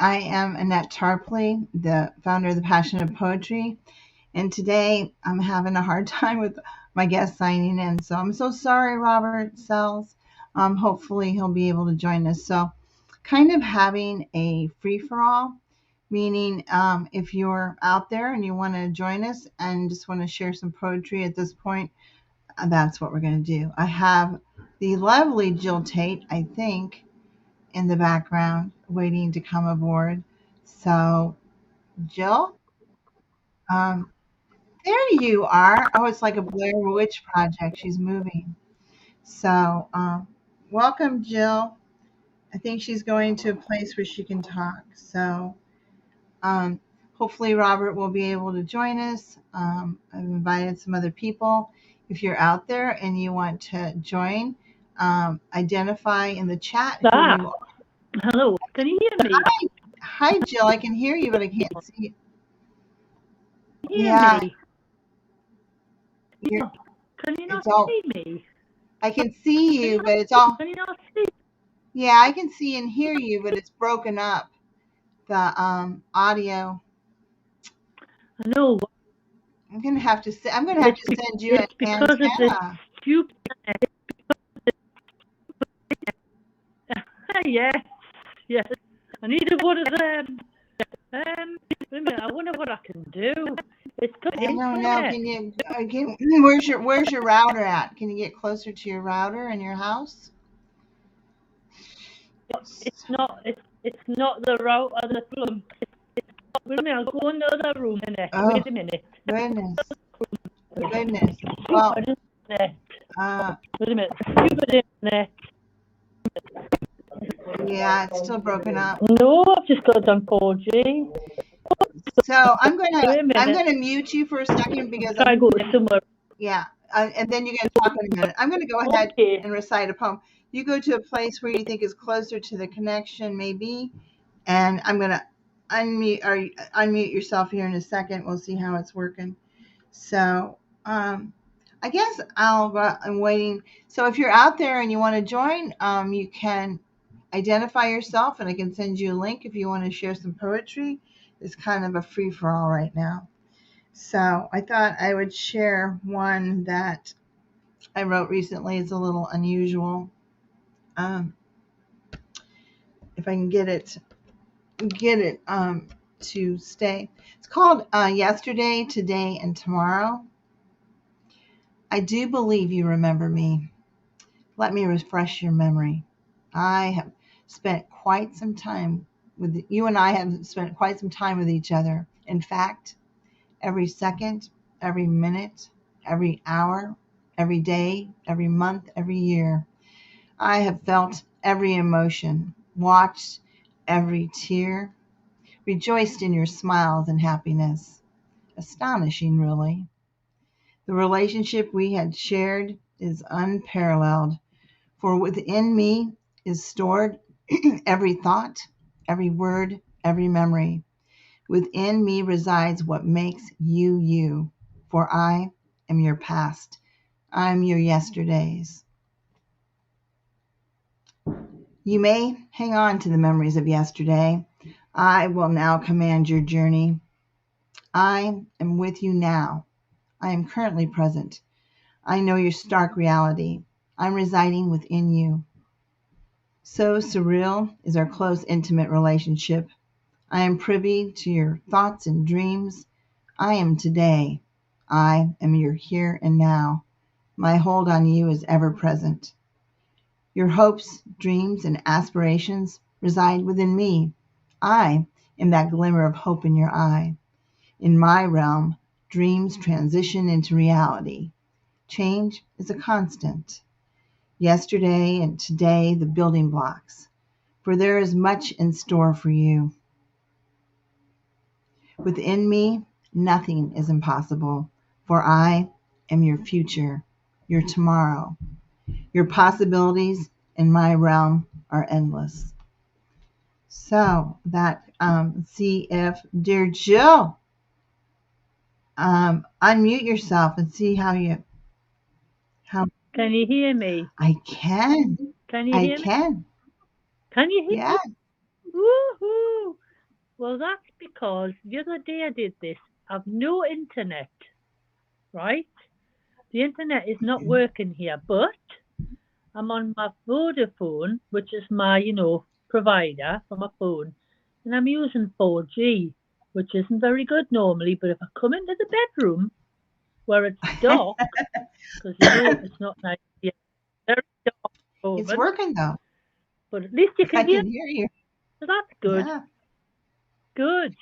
I am Annette Tarpley, the founder of the Passion of Poetry. And today I'm having a hard time with my guest signing in. So I'm so sorry, Robert Sells. Hopefully he'll be able to join us. So kind of having a free-for-all, meaning if you're out there and you want to join us and just want to share some poetry at this point, that's what we're going to do. I have the lovely Jill Tait, I think, in the background waiting to come aboard. So, Jill, um, there you are. Oh, it's like a Blair Witch project. She's moving. So, welcome, Jill. I think she's going to a place where she can talk. So, um, hopefully, Robert will be able to join us. I've invited some other people. If you're out there and you want to join, identify in the chat who you are. Hello, can you hear me? Hi, Jill. I can hear you, but I can't see you. Hear me? You're, Can you not all, see me? I can see you, but it's all. Can you not see? Yeah, I can see and hear you, but it's broken up. The audio. No. I'm gonna have to. I'm gonna have to send you an because antenna. of this stupid. Yes. I need one of them. Wait a minute. I wonder what I can do. It's got I don't know. internet. Where's your router at? Can you get closer to your router in your house? It's not the router that's plumb. Wait a minute. I'll go in the other room in it. Oh, Wait a minute. Goodness. Well, wait a minute. Stupid internet. Yeah, it's still broken up. No, I've just got it on 4G. So I'm gonna mute you for a second because I go somewhere. Yeah, and then you guys talk in a minute. I'm gonna go ahead and recite a poem. You go to a place where you think is closer to the connection, maybe, and I'm gonna unmute yourself here in a second. We'll see how it's working. So I guess I'm waiting. So if you're out there and you want to join, you can identify yourself, and I can send you a link if you want to share some poetry. It's kind of a free for all right now. So I thought I would share one that I wrote recently. It's a little unusual. If I can get it to stay. It's called Yesterday, Today, and Tomorrow. I do believe you remember me. Let me refresh your memory. I have spent quite some time with you, and I have spent quite some time with each other. In fact, every second, every minute, every hour, every day, every month, every year, I have felt every emotion, watched every tear, rejoiced in your smiles and happiness. Astonishing, really. The relationship we had shared is unparalleled, for within me is stored every thought, every word, every memory. Within me resides what makes you you, for I am your past. I'm your yesterdays. You may hang on to the memories of yesterday. I will now command your journey. I am with you now. I am currently present. I know your stark reality. I'm residing within you. So surreal is our close, intimate relationship. I am privy to your thoughts and dreams. I am today. I am your here and now. My hold on you is ever present. Your hopes, dreams, and aspirations reside within me. I am that glimmer of hope in your eye. In my realm, dreams transition into reality. Change is a constant. Yesterday and today, the building blocks, for there is much in store for you. Within me, nothing is impossible, for I am your future, your tomorrow. Your possibilities in my realm are endless. So that, see if, dear Jill, unmute yourself and see how. Can you hear me? I can. Can you hear me? Can you hear me? Woohoo! Well, that's because the other day I did this. I've no internet, right? The internet is not working here, but I'm on my Vodafone, which is my, provider for my phone, and I'm using 4G, which isn't very good normally. But if I come into the bedroom where it's dark, because it's not nice here, very dark at the It's moment, working though. but at least you can I hear, can hear you. so that's good. Yeah. Good.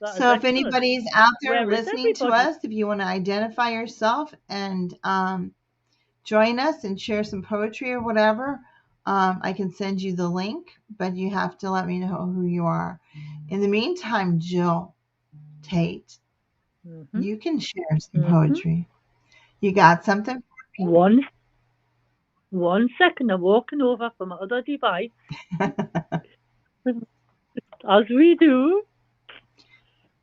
That is So if excellent. anybody's out there Where is listening to everybody? us, if you want to identify yourself and join us and share some poetry or whatever, I can send you the link, but you have to let me know who you are. In the meantime, Jill Tate, Mm-hmm. you can share some Mm-hmm. poetry. You got something? One, 1 second. I'm walking over from my other device, as we do.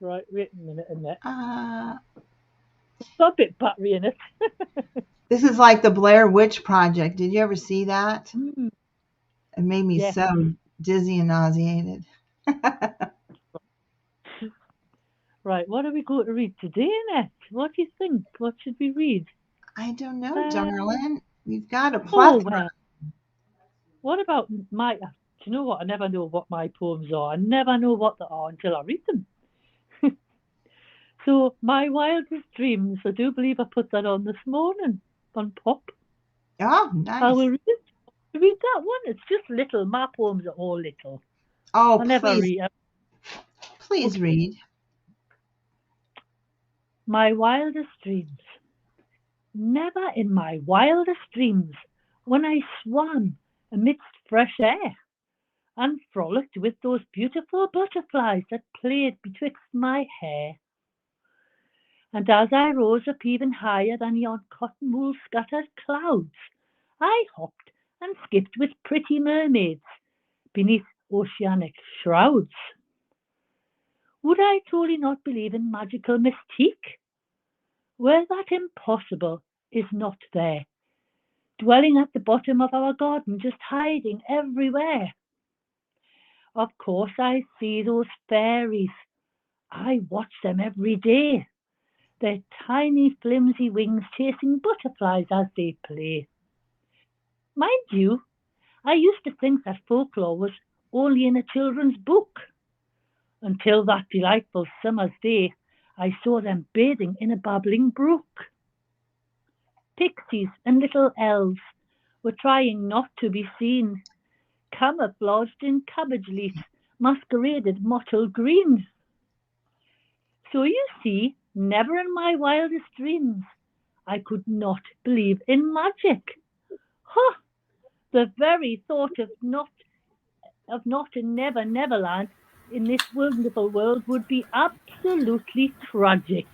Right, wait a minute, Annette. uh, Got a bit battery in it. this is like the Blair Witch Project. Did you ever see that? Mm, It made me yes. so dizzy and nauseated. Right, what are we going to read today, Annette? What do you think? What should we read? I don't know, Uh, darling. We've got a oh, plethora. well, what about my. Do you know what? I never know what my poems are. I never know what they are until I read them. So, my wildest dreams, I do believe I put that on this morning on Pop. Oh, I nice. will read that one. It's just little. My poems are all little. Oh, I never please, read. please Okay. read. My wildest dreams. Never in my wildest dreams, when I swam amidst fresh air, and frolicked with those beautiful butterflies that played betwixt my hair. And as I rose up even higher than yon cotton wool scattered clouds, I hopped and skipped with pretty mermaids beneath oceanic shrouds. Would I truly not believe in magical mystique, where that impossible is not there, dwelling at the bottom of our garden, just hiding everywhere? Of course I see those fairies. I watch them every day, their tiny flimsy wings chasing butterflies as they play. Mind you, I used to think that folklore was only in a children's book, until that delightful summer's day I saw them bathing in a babbling brook. Pixies and little elves were trying not to be seen, camouflaged in cabbage leaves, masqueraded mottled green. So you see, never in my wildest dreams I could not believe in magic. Ha! The very thought of not in Neverland in this wonderful world would be absolutely tragic.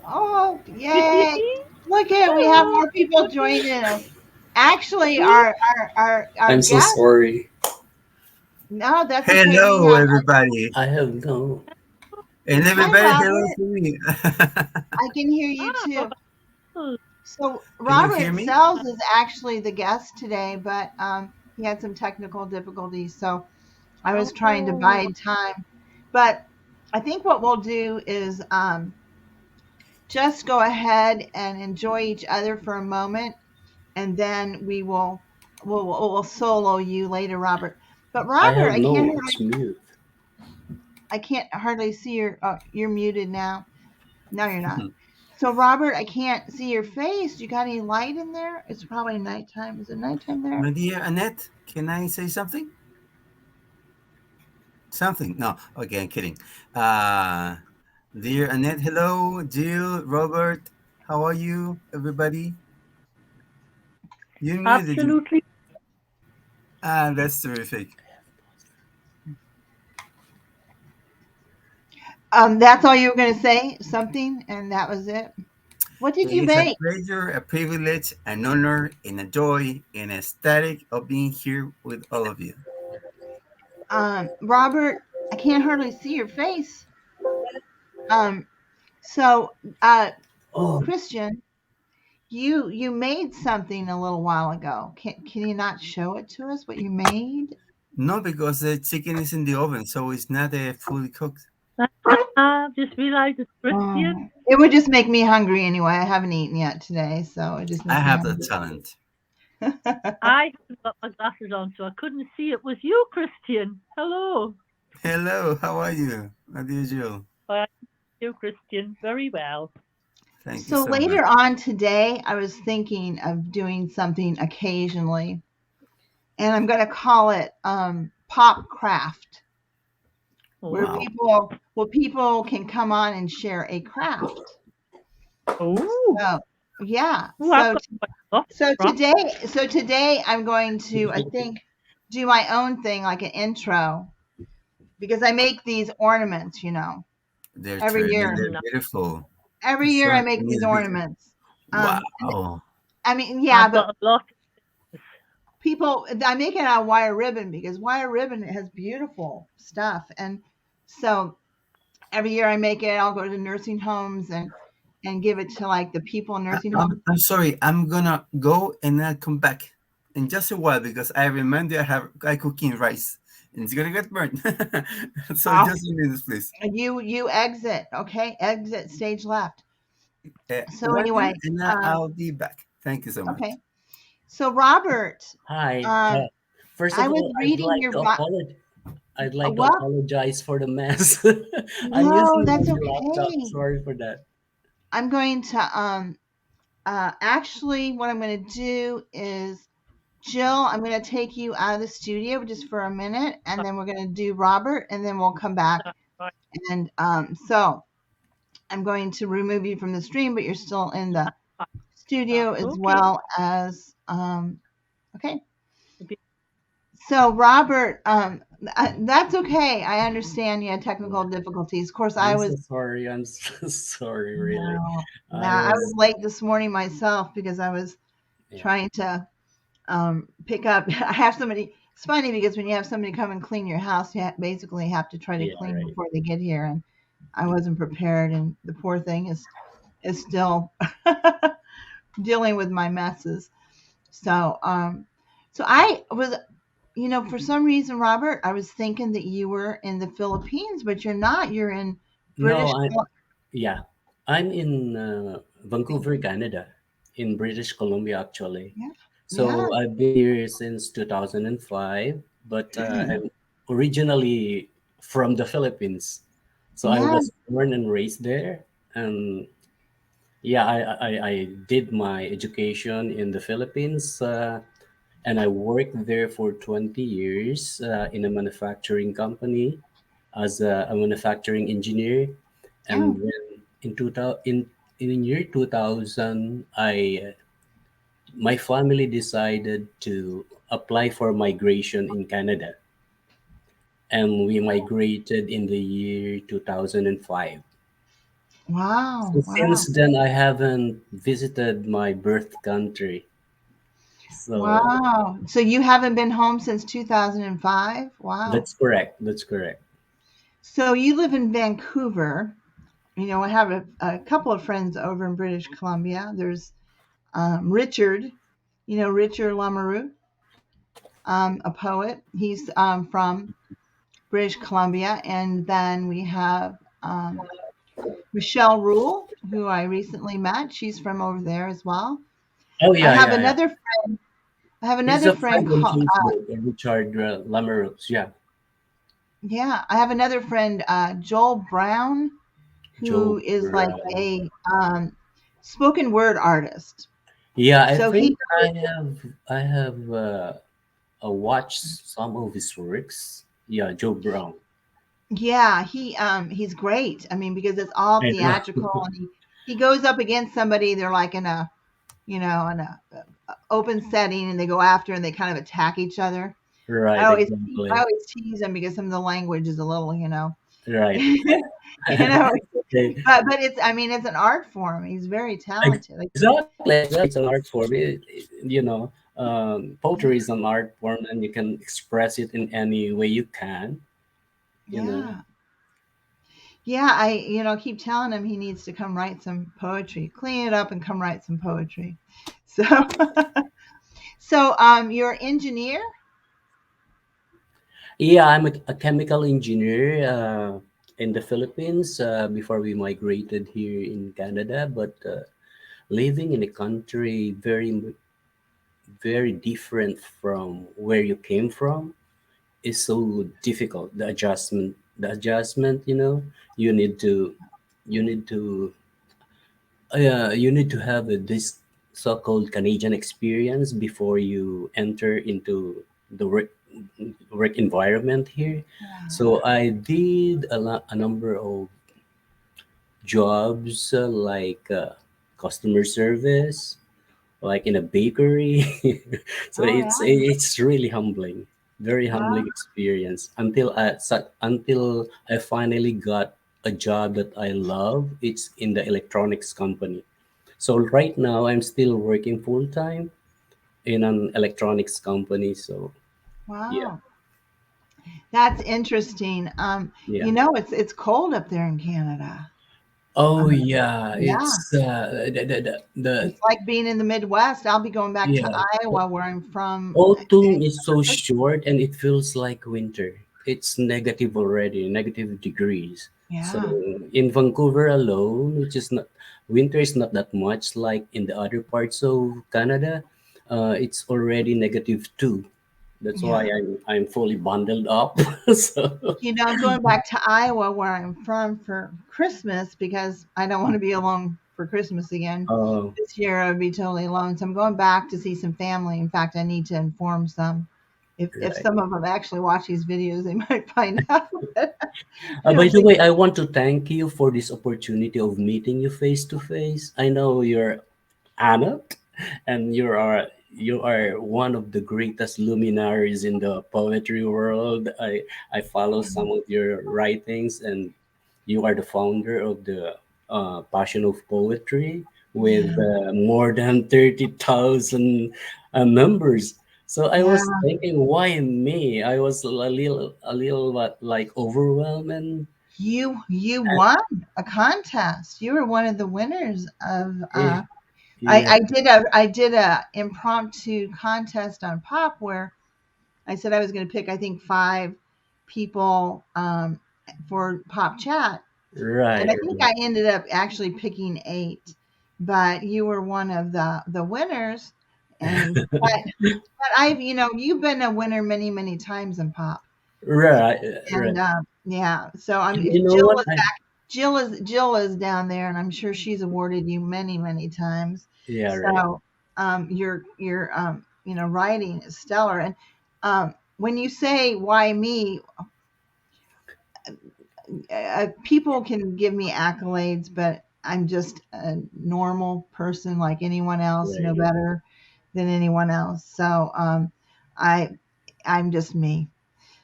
Oh, yay. Look at we have Oh, more people joining us. Actually, good. our I'm so guest. sorry. No, that's okay. We Hello, have. everybody. I have no. And Hi, everybody, hello Robert. to me. I can hear you Ah, too. Robert. So Can you hear Robert me? Sells is actually the guest today, but he had some technical difficulties, so I was trying to Oh, bide time. But I think what we'll do is just go ahead and enjoy each other for a moment, and then we'll solo you later, Robert. But I Robert, have no. It's mute. I can't hardly see your. You're muted now. No, you're not. So Robert, I can't see your face. You got any light in there? It's probably nighttime. Is it nighttime there? My dear Annette, can I say something? Something? No. Okay, I'm kidding. Uh, dear Annette, hello. Jill, Robert, how are you, everybody? You muted. absolutely. That's terrific. That's all you were gonna say, something, and that was it. What did you It's a bake? pleasure, a privilege, an honor, and a joy, and ecstatic of being here with all of you. Robert, I can't hardly see your face. Um, so Oh, Christian, you made something a little while ago. Can you not show it to us what you made? No, because the chicken is in the oven, so it's not fully cooked. Just realized it's Christian. It would just make me hungry anyway. I haven't eaten yet today, so it just I makes me have that hungry. talent. I haven't got my glasses on, so I couldn't see it was you, Christian. Hello. Hello, how are you? As usual. I you, Christian, very well. Thank you So so much. later on today, I was thinking of doing something occasionally, and I'm going to call it Pop Craft, where Oh, Wow. people can come on and share a craft. oh, So yeah, oh! I've got quite a lot so from. today I'm going to, I think, do my own thing, like an intro, because I make these ornaments, They're every terrific. year. They're No, beautiful. Every It's year I so make these amazing. ornaments. And Wow. I mean, yeah, I've but got a lot. I make it out of wire ribbon because wire ribbon has beautiful stuff. And so every year I make it, I'll go to nursing homes and give it to like the people in nursing homes. I'm sorry. I'm gonna go and I'll come back in just a while because I remember I cooking rice and it's gonna get burnt. So Oh, just a minute, please. you exit, okay? Exit stage left. So One anyway, minute and um, I'll be back. Thank you so much. okay. So Robert, Hi. um, First I of was all, reading your I'd like to what? apologize for the mess. I'm No, using my that's new laptop. okay. Sorry for that. I'm going to actually what I'm going to do is Jill, I'm going to take you out of the studio just for a minute, and then we're going to do Robert, and then we'll come back. Right. And so I'm going to remove you from the stream, but you're still in the studio as Okay. well as okay. So Robert, that's okay. I understand you had technical difficulties. Of course, I I'm was so sorry. I'm so sorry, really. no, I I was was, late this morning myself because I was yeah, trying to pick up. I have somebody. It's funny because when you have somebody come and clean your house, you basically have to try to yeah, clean right. before they get here, and I wasn't prepared, and the poor thing is still dealing with my messes. So so I was, for some reason, Robert, I was thinking that you were in the Philippines, but you're not. You're in No, British. yeah, I'm in Vancouver, Canada, in British Columbia, actually. Yeah, yeah. So I've been here since 2005, but I'm originally from the Philippines. So I Yeah. was born and raised there. And yeah, I did my education in the Philippines, and I worked there for 20 years in a manufacturing company as a manufacturing engineer. Oh, And when in 2000, in year 2000, my family decided to apply for migration in Canada, and we migrated in the year 2005. So wow, wow, since then, I haven't visited my birth country. So wow. So you haven't been home since 2005? Wow. that's correct. That's correct. So you live in Vancouver. I have a couple of friends over in British Columbia. There's Richard, Richard Lamoureux, a poet. He's from British Columbia. And then we have Michelle Rule, who I recently met. She's from over there as well. Oh I yeah, have yeah, yeah. another I have He's another a friend friend on called Facebook, Richard Lameroux. Yeah, yeah, I have another friend, Joel Brown, who Joe is like Brown. a spoken word artist. Yeah, I So think he I have watched some of his works. Yeah, Joe Brown. yeah, he's great. I mean, because it's all I know. theatrical, and he goes up against somebody. They're like in a open setting, and they go after and they kind of attack each other. I Right, always I exactly. always tease him because some of the language is a little, Right. you know. Okay. But it's, I mean, it's an art form. He's very talented. Like, Exactly, exactly. It's an art form. Poetry is an art form, and you can express it in any way you can. You know. yeah. Yeah, I keep telling him he needs to come write some poetry. Clean it up and come write some poetry. So so you're an engineer? Yeah, I'm a chemical engineer in the Philippines before we migrated here in Canada. But living in a country very different from where you came from is so difficult. The adjustment, you need to, you need to, you need to have this so-called Canadian experience before you enter into the work environment here. Yeah. So I did a number of jobs like customer service, like in a bakery. So Oh yeah. it's really humbling, very Wow. humbling experience until I finally got a job that I love. It's in the electronics company. So right now I'm still working full time in an electronics company. So yeah, Wow. That's interesting. yeah. It's cold up there in Canada. Oh Um, yeah, yeah. it's the It's like being in the Midwest. I'll be going back to yeah. Iowa where I'm from. Autumn is so short and it feels like winter. It's negative already, negative degrees. So Yeah. in Vancouver alone, which is not winter is not that much like in the other parts of Canada. It's already -2. That's Yeah. why I'm fully bundled up. So I'm going back to Iowa where I'm from for Christmas because I don't want to be alone for Christmas again. uh, This year I would be totally alone. So I'm going back to see some family. In fact, I need to inform some. If right. some of them actually watch these videos, they might find out that By I'm the thinking, way, I want to thank you for this opportunity of meeting you face to face. I know you're Anna, and you are one of the greatest luminaries in the poetry world. I follow some of your writings, and you are the founder of the Passion of Poetry with yeah, more than 30,000 members. So I yeah. was thinking, why me? I was a little what, like overwhelmed, and You won a contest. You were one of the winners of yeah, I, yeah, I did a impromptu contest on Pop where I said I was going to pick I think 5 people for Pop Chat, and right, I think I ended up actually picking 8, but you were one of the winners. And but you've been a winner many times in Pop, right, right. and yeah. So I'm And you know what? Jill is down there, and I'm sure she's awarded you many times. Yeah, right. So your writing is stellar. And when you say why me, people can give me accolades, but I'm just a normal person like anyone else, no Right, better than anyone else. So I I'm just me. right.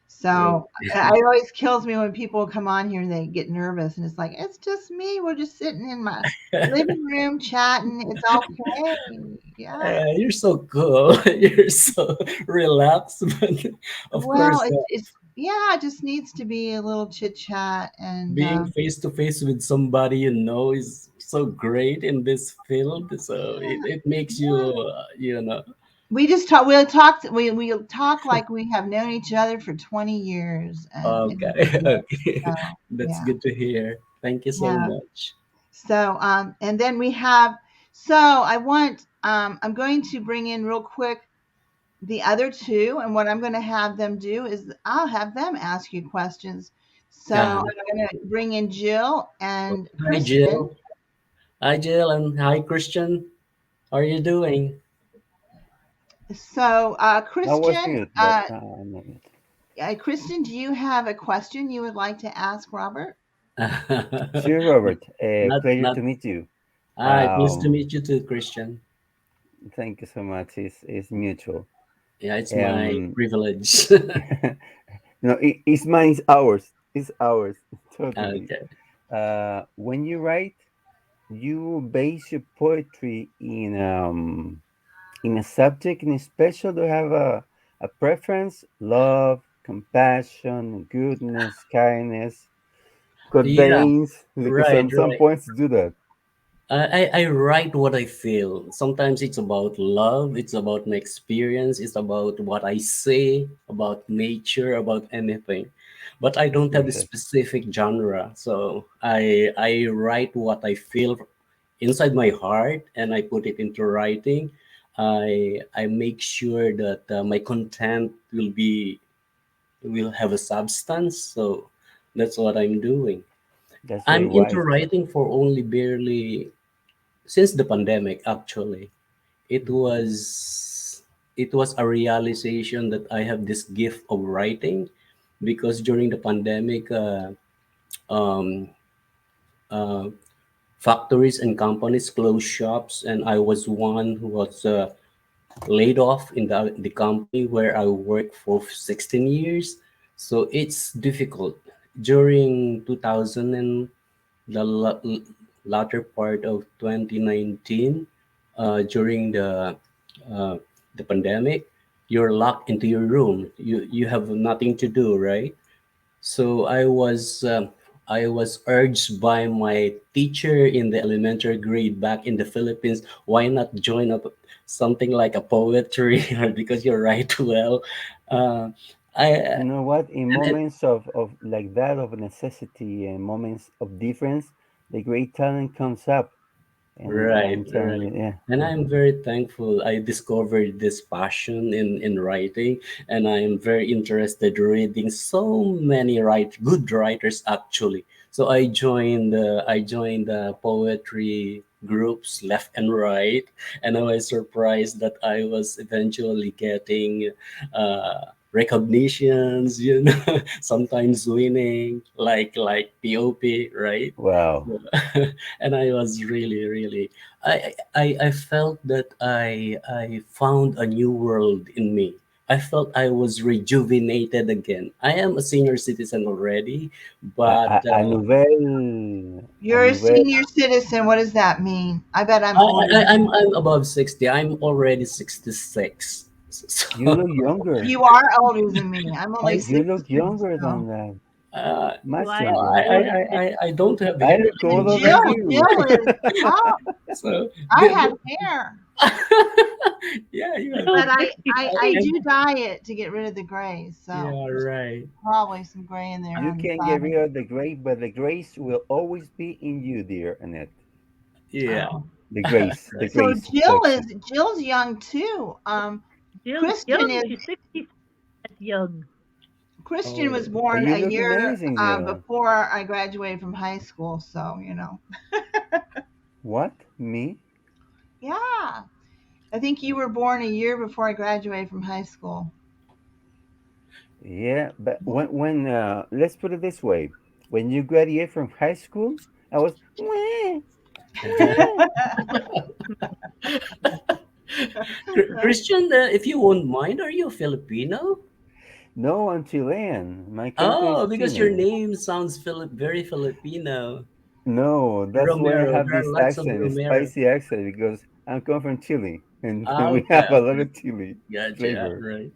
So it always kills me when people come on here and they get nervous, and it's like it's just me. We're just sitting in my living room chatting. It's okay. Yeah. You're so cool. You're so relaxed. But of Well, course, it's yeah. It just needs to be a little chit chat, and being face to face with somebody you know is so great in this field. So it makes you, yeah. you know. We just talk. We talk like we have known each other for 20 years, and Okay, yeah. okay. So That's yeah, good to hear. Thank you so yeah. much. So and then we have. So I want. I'm going to bring in real quick the other two, and what I'm going to have them do is I'll have them ask you questions. So Yeah. I'm going to bring in Jill and Hi, Christian. Jill. Hi, Jill, and hi, Christian. How are you doing? So I was Christian, mute, but no mute. Kristen, do you have a question you would like to ask Robert? Sure, Robert. Pleasure Not. to meet you. Hi, pleased to Um, meet you too, Christian. Thank you so much. It's mutual. Yeah, it's my Um, privilege. no, it's mine. It's ours. It's ours. Totally. Okay. When you write, you base your poetry in a subject in special. Do you have a preference? Love, compassion, goodness, kindness, good Yeah, veins, because right, some right. points do that. I write what I feel. Sometimes it's about love, it's about my experience, it's about what I say, about nature, about anything. But I don't have a Perfect. specific genre. So I write what I feel inside my heart and I put it into writing. I make sure that my content will have a substance. So that's what I'm doing. That's very I'm into wise. writing for only barely since the pandemic actually. it Mhm. was it was a realization that I have this gift of writing because during the pandemic um, uh, factories and companies closed shops and I was one who was laid off in the company where I worked for 16 years. So it's difficult during 2000 and the latter part of 2019, during uh, the pandemic. You're locked into your room. You have nothing to do, right? So I was urged by my teacher in the elementary grade back in the Philippines. Why not join up something like a poetry because you write well. Uh, I You know what? In and moments of like that, of necessity and moments of difference, the great talent comes up. And Right, I'm telling right. you, yeah, And yeah. I'm very thankful I discovered this passion in writing, and I am very interested reading so many good writers actually. So I joined the poetry groups left and right, and I was surprised that I was eventually getting recognitions, sometimes winning like POP, right? Wow. And I was really I felt that I found a new world in me. I felt I was rejuvenated again. I am a senior citizen already, but A You're a nouvelle. senior citizen. What does that mean? I bet I'm older than you. I'm above 60. I'm already 66. You So look younger. You are older than me. I'm only I You look 66. younger So. than that. You Much are no, younger. older than I don't have I hair look And older than anymore. you. Jill is, oh, So I the, had the, hair, yeah, you have Joe but hair. I And do dye it to get rid of the grays. So yeah, there's right. probably some gray in there You on the can get rid side. of the gray, but the grace will always be in you, dear Annette. Yeah. Oh. The Right. So grace section. Jill's young too. Jill's Christian young. is She's 60 young. Christian was Oh, But born you a look year amazing, Jill. before I graduated from high school. So What? Me? yeah, I think you were born a year before I graduated from high school. Yeah, but when let's put it this way, when you graduate from high school, I was wah, wah. Christian, if you won't mind, are you Filipino? No, I'm Chilean. My country is Oh, because your Chile. name sounds very Filipino. No, that's why I Romero. have There are this lots of accent, a Romero. spicy accent, because I'm come from Chile, and Ah, we okay, have a lot okay. of chili Gotcha. flavor. Right.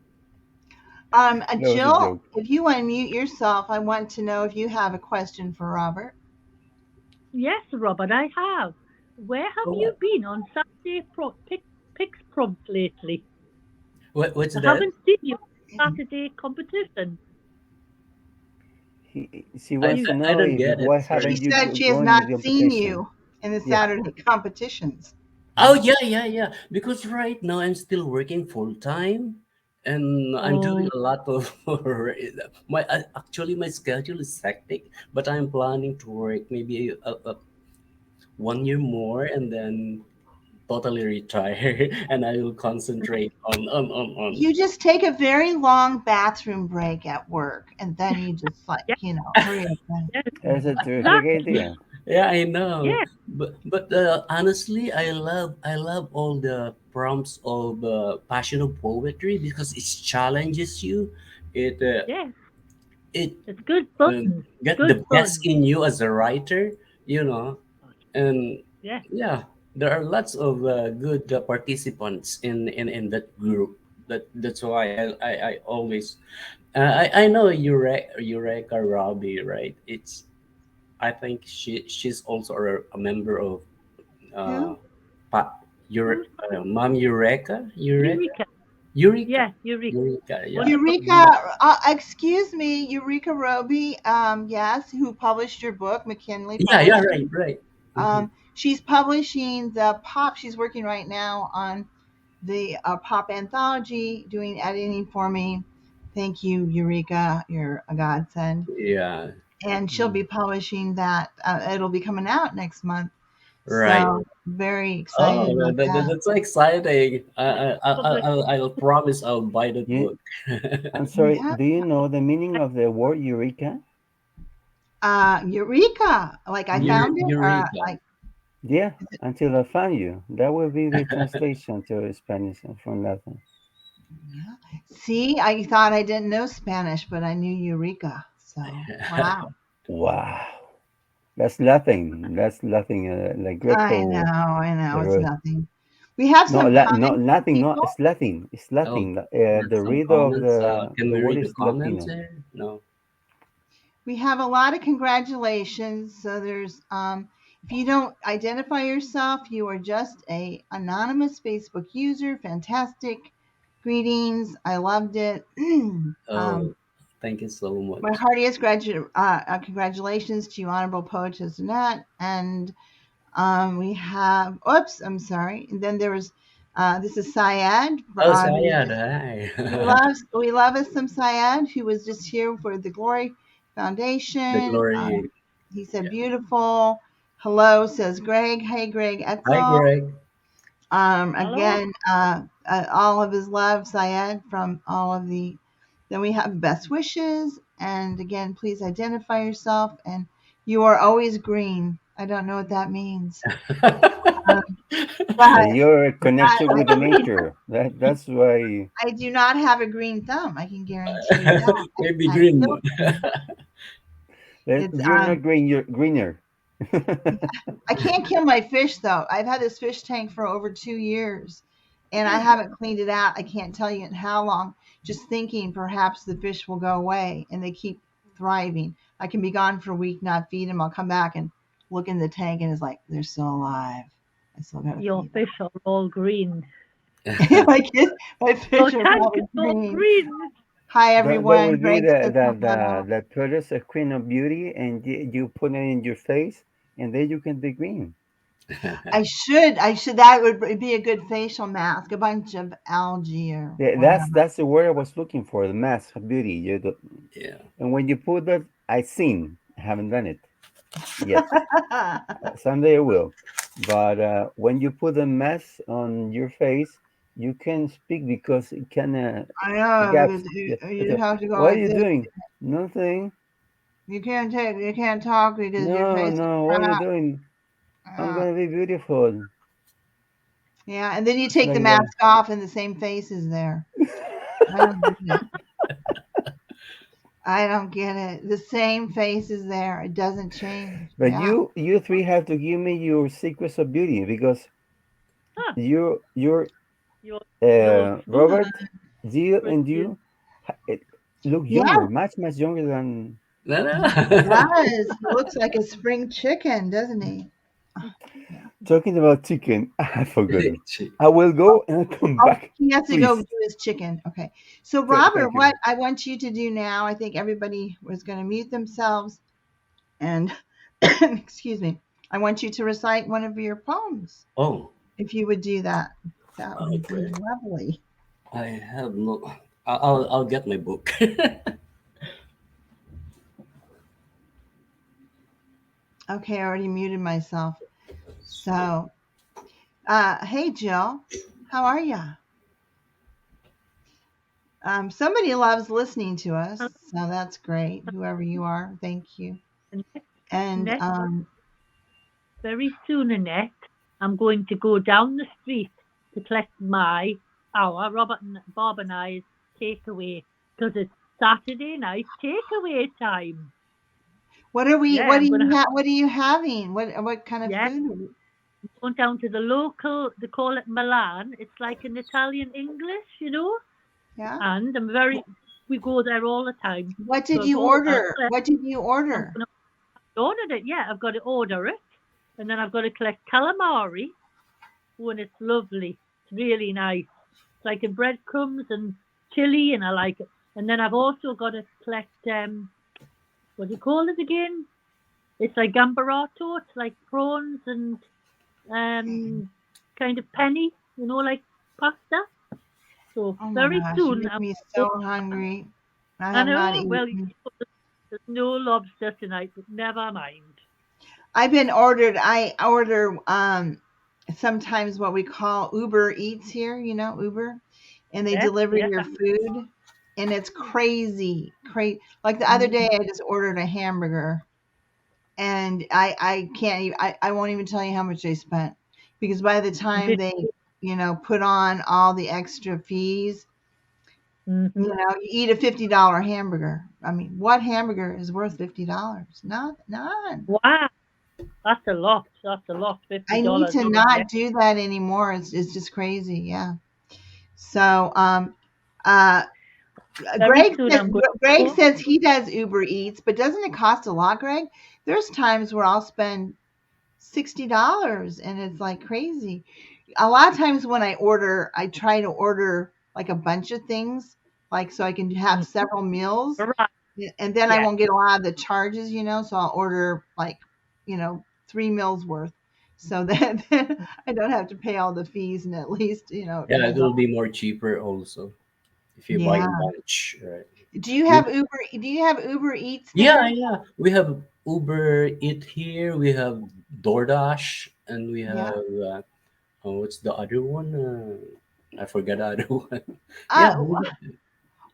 That was a Jill, joke. if you unmute yourself, I want to know if you have a question for Robert. Yes, Robert, I have. Where have Oh, you been on Picks Prompts lately? what's I that? haven't seen you at Saturday competition. She I wants You, to I know don't if get it. why She Sorry. haven't you said she has going not with the seen competition? you in the Yeah. Saturday competitions. Oh Hmm. yeah. Because right now I'm still working full time, and I'm doing oh, a lot of actually my schedule is hectic, but I'm planning to work maybe 1 year more and then totally retire, and I will concentrate on. You just take a very long bathroom break at work, and then you just like yes, hurry up. yes, That's a terrific exactly. idea. Yeah, I know. Yes, But honestly, I love all the prompts of passion of poetry because it challenges you. It yes. it It's good fun. get Good the best fun. in you as a writer, you know. And Yes, yeah, there are lots of good participants in that group. That's why I always I know Eureka Robbie, right? It's I think she's also a member of Uh, Who? Who's Mom Eureka? Eureka? Eureka. Yeah, Eureka. Eureka, yeah. Wonderful. Eureka, excuse me, Eureka Roby, yes, who published your book, McKinley Yeah, yeah, right, Publishing. right. Hmm. She's publishing the pop. She's working right now on the pop anthology, doing editing for me. Thank you, Eureka. You're a godsend. Yeah, And she'll Mm. be publishing that. It'll be coming out next month. right. So very excited Oh, about that. that's so exciting. Public. I'll promise I'll buy that You, book. I'm sorry. Yeah. Do you know the meaning of the word eureka? Eureka, like I Mm-hmm. found it, or Eureka. like Yeah, until I found you. That will be the translation to Spanish from Latin. yeah. See, I thought I didn't know Spanish, but I knew Eureka. So wow. Wow. That's Latin. That's Latin, like Greco, I know, the it's root. nothing. We have No, some no, comments from Latin, no, people. it's Latin. It's Oh, Latin. got The some read of comments. Can the we word read the is comments Latino. here? No. We have a lot of congratulations. So there's if you don't identify yourself, you are just a anonymous Facebook user. Fantastic. Greetings. I loved it. Oh, thank you so My much. heartiest congratulations to you, Honorable Poetess Jeanette. And we have, oops, I'm sorry. And then there was, this is Syed. Oh, Sayad, hi. We love us some Syed, who was just here for the Glory The Foundation. glory. He said, Yeah. beautiful. Hello, says Greg. Hey, Greg Hi, Etzel. Greg. Hello. Again, all of his love, Syed, from all of the. Then we have best wishes. And again, please identify yourself. And you are always green. I don't know what that means. Um, but You're connected with the Green. nature. That's why. I do not have a green thumb. I can guarantee you that. Maybe I green. killed it. It's You're not green. You're greener. I can't kill my fish though. I've had this fish tank for over 2 years, and I haven't cleaned it out. I can't tell you in how long. Just thinking perhaps the fish will go away, and they keep thriving. I can be gone for a week, not feed them. I'll come back and look in the tank, and it's like they're still alive. I still gotta Your feed fish are all green. them. My Your fish are tank probably is all green. green. Hi That everyone. would be Greg says hello. the tortoise, a queen of beauty, and you put it in your face, and then you can be green. I should. That would be a good facial mask. A bunch of algae or whatever. That's the word I was looking for. The mask of beauty. Yeah. And when you put that, I seen. I haven't done it yet. Someday I will. But when you put a mask on your face, you can speak because it kind of I know gaps. because Yeah. you have to go What are like you this. doing? Nothing. You can't talk because your No, face is no. What are you crap. doing? I'm Uh, gonna be beautiful. yeah, and then you It's take the like that. mask off and the same face is there. I don't get it. I don't get it. The same face is there. It doesn't change. But Yeah. you three have to give me your secrets of beauty because Huh. you're Your Robert, Jill, and Christian. you look Yeah, younger, much younger than. No, he no. does. He looks like a spring chicken, doesn't he? Yeah. Talking about chicken, I forgot it. Chick. I will go and I'll come Oh, back, he has to go please. do his chicken. Okay. So, Robert, Thank you. what I want you to do now, I think everybody was going to mute themselves. And, excuse me, I want you to recite one of your poems. Oh, If you would do that, that would be okay. lovely. I have no. I'll get my book. Okay, I already muted myself. So, hey, Jill, how are you? Somebody loves listening to us, so that's great. Whoever you are, thank you. And Next, very soon, Annette, I'm going to go down the street to collect our Robert and Bob and I's takeaway because it's Saturday night takeaway time. what are we? Yeah, I'm gonna. What are you having? What kind of Yeah, food? going down to the local. They call it Milan. It's like an Italian English, Yeah. And we go there all the time. What So did I you go. order? What did you I'm order? gonna order it. Yeah, I've got to order it. and then I've got to collect calamari. Oh, and it's lovely. It's really nice. It's like a breadcrumbs and chili, and I like it. And then I've also got to collect what do you call it again? It's like gambarato. It's like prawns and um kind of penny, like pasta. So Oh my very gosh, you soon make I'm. me so hungry. I I have not know. Well, eaten. there's no lobster tonight, but never mind. I order sometimes what we call Uber Eats here, Uber, and they Yes, deliver yes. your food, and it's crazy. Like the other day Mm, I just ordered a hamburger, and I can't even, I won't even tell you how much I spent, because by the time did, they, put on all the extra fees, mm-hmm. you eat a $50 hamburger. I mean, what hamburger is worth $50? Not none. Wow, that's a lot. That's a lot. fifty I need dollars. to Oh yeah. not do that anymore. It's just crazy. Yeah. So, uh, Very soon I'm going to Greg go. says he does Uber Eats, but doesn't it cost a lot, Greg? There's times where I'll spend $60, and it's like crazy. A lot of times when I order, I try to order like a bunch of things, like so I can have Mm, several meals, right. and then I Yes. won't get a lot of the charges, so I'll order like, 3 meals worth, so that then I don't have to pay all the fees, and at least, it Yeah, it pays will off. be more cheaper also if you buy Yeah. in bunch, right? Do You, you have Uber Eats yeah, there? yeah. We have Uber Eat here. We have DoorDash, and we Yeah. have what's the other one? I forgot the other one. Yeah, Uh, we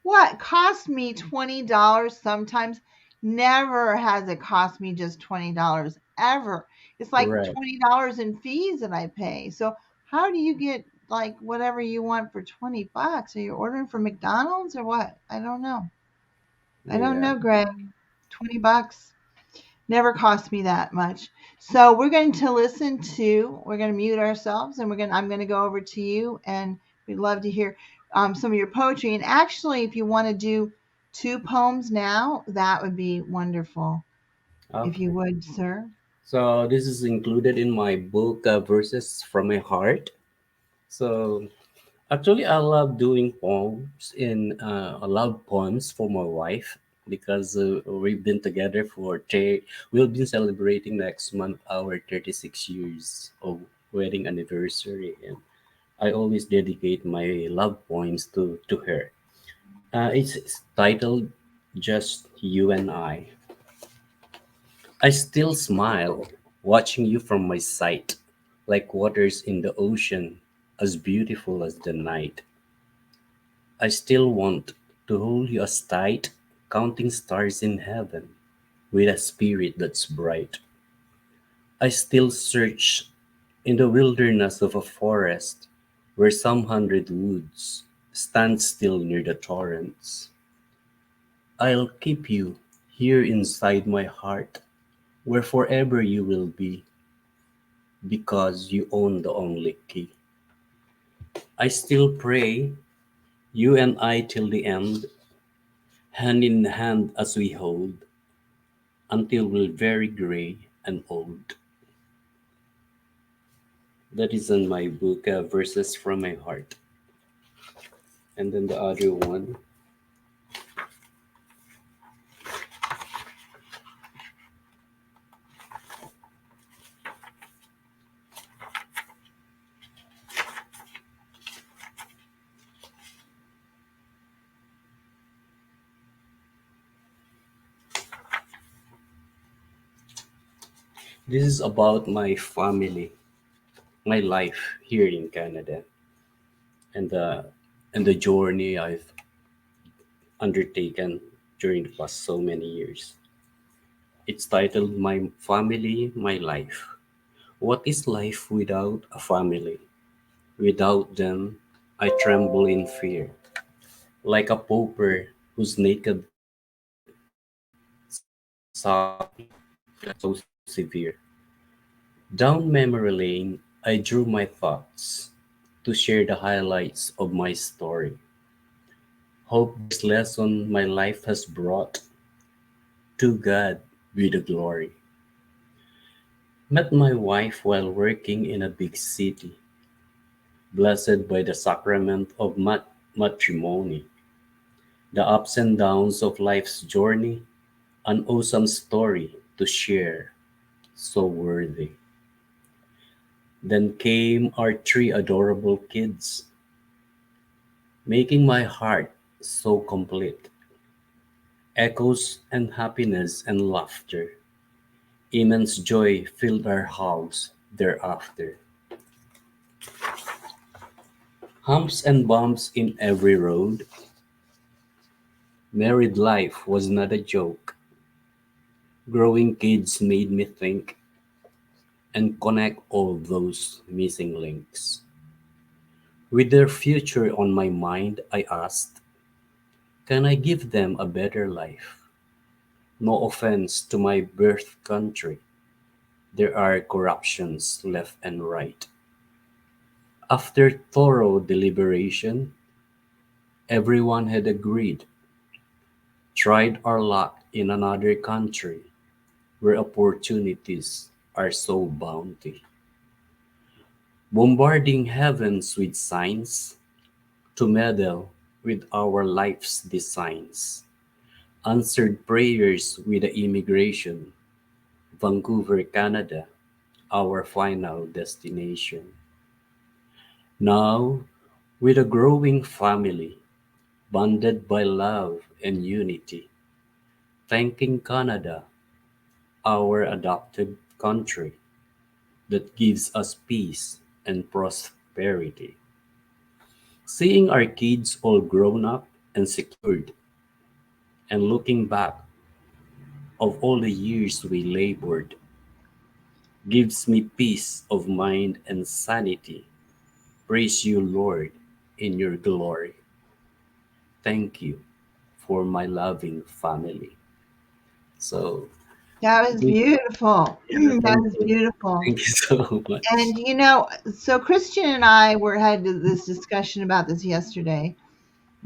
what cost me $20 sometimes never has it cost me just $20 ever. It's like right. $20 in fees that I pay. So how do you get like whatever you want for $20? Are you ordering from McDonald's or what? I don't know. I don't Yeah. know, Greg. $20 never cost me that much. So we're going to mute ourselves, and I'm going to go over to you, and we'd love to hear some of your poetry. And actually, if you want to do two poems now, that would be wonderful. If you Okay. would, sir. So this is included in my book, Verses from My Heart. So actually, I love doing poems in I love poems for my wife because we've been together we'll be celebrating next month our 36 years of wedding anniversary, and I always dedicate my love poems to her. It's titled "Just You and I." I still smile watching you from my sight, like waters in the ocean, as beautiful as the night. I still want to hold you as tight, counting stars in heaven, with a spirit that's bright. I still search in the wilderness of a forest, where some hundred woods stand still near the torrents. I'll keep you here inside my heart, where forever you will be, because you own the only key. I still pray, you and I till the end, hand in hand as we hold, until we're very gray and old. That is in my book, Verses from My Heart. And then the other one, this is about my family, my life here in Canada, and the journey I've undertaken during the past so many years. It's titled My Family, My Life. What is life without a family? Without them, I tremble in fear, like a pauper whose naked sobbing so severe. Down memory lane, I drew my thoughts to share the highlights of my story. Hope this lesson my life has brought, to God be the glory. Met my wife while working in a big city, blessed by the sacrament of matrimony, the ups and downs of life's journey, an awesome story to share, so worthy. Then came our three adorable kids, making my heart so complete. Echoes and happiness and laughter, immense joy filled our house thereafter. Humps and bumps in every road, married life was not a joke. Growing kids made me think and connect all those missing links. With their future on my mind, I asked, can I give them a better life? No offense to my birth country. There are corruptions left and right. After thorough deliberation, everyone had agreed, tried our luck in another country where opportunities are so bounty. Bombarding heavens with signs to meddle with our life's designs. Answered prayers with the immigration. Vancouver, Canada, our final destination. Now, with a growing family, bonded by love and unity, thanking Canada, our adopted country, that gives us peace and prosperity. Seeing our kids all grown up and secured, and looking back of all the years we labored, gives me peace of mind and sanity. Praise you, Lord, in your glory. Thank you for my loving family. So, That was thank- beautiful. yeah, That was beautiful. thank you so much. And so Christian and I were had this discussion about this yesterday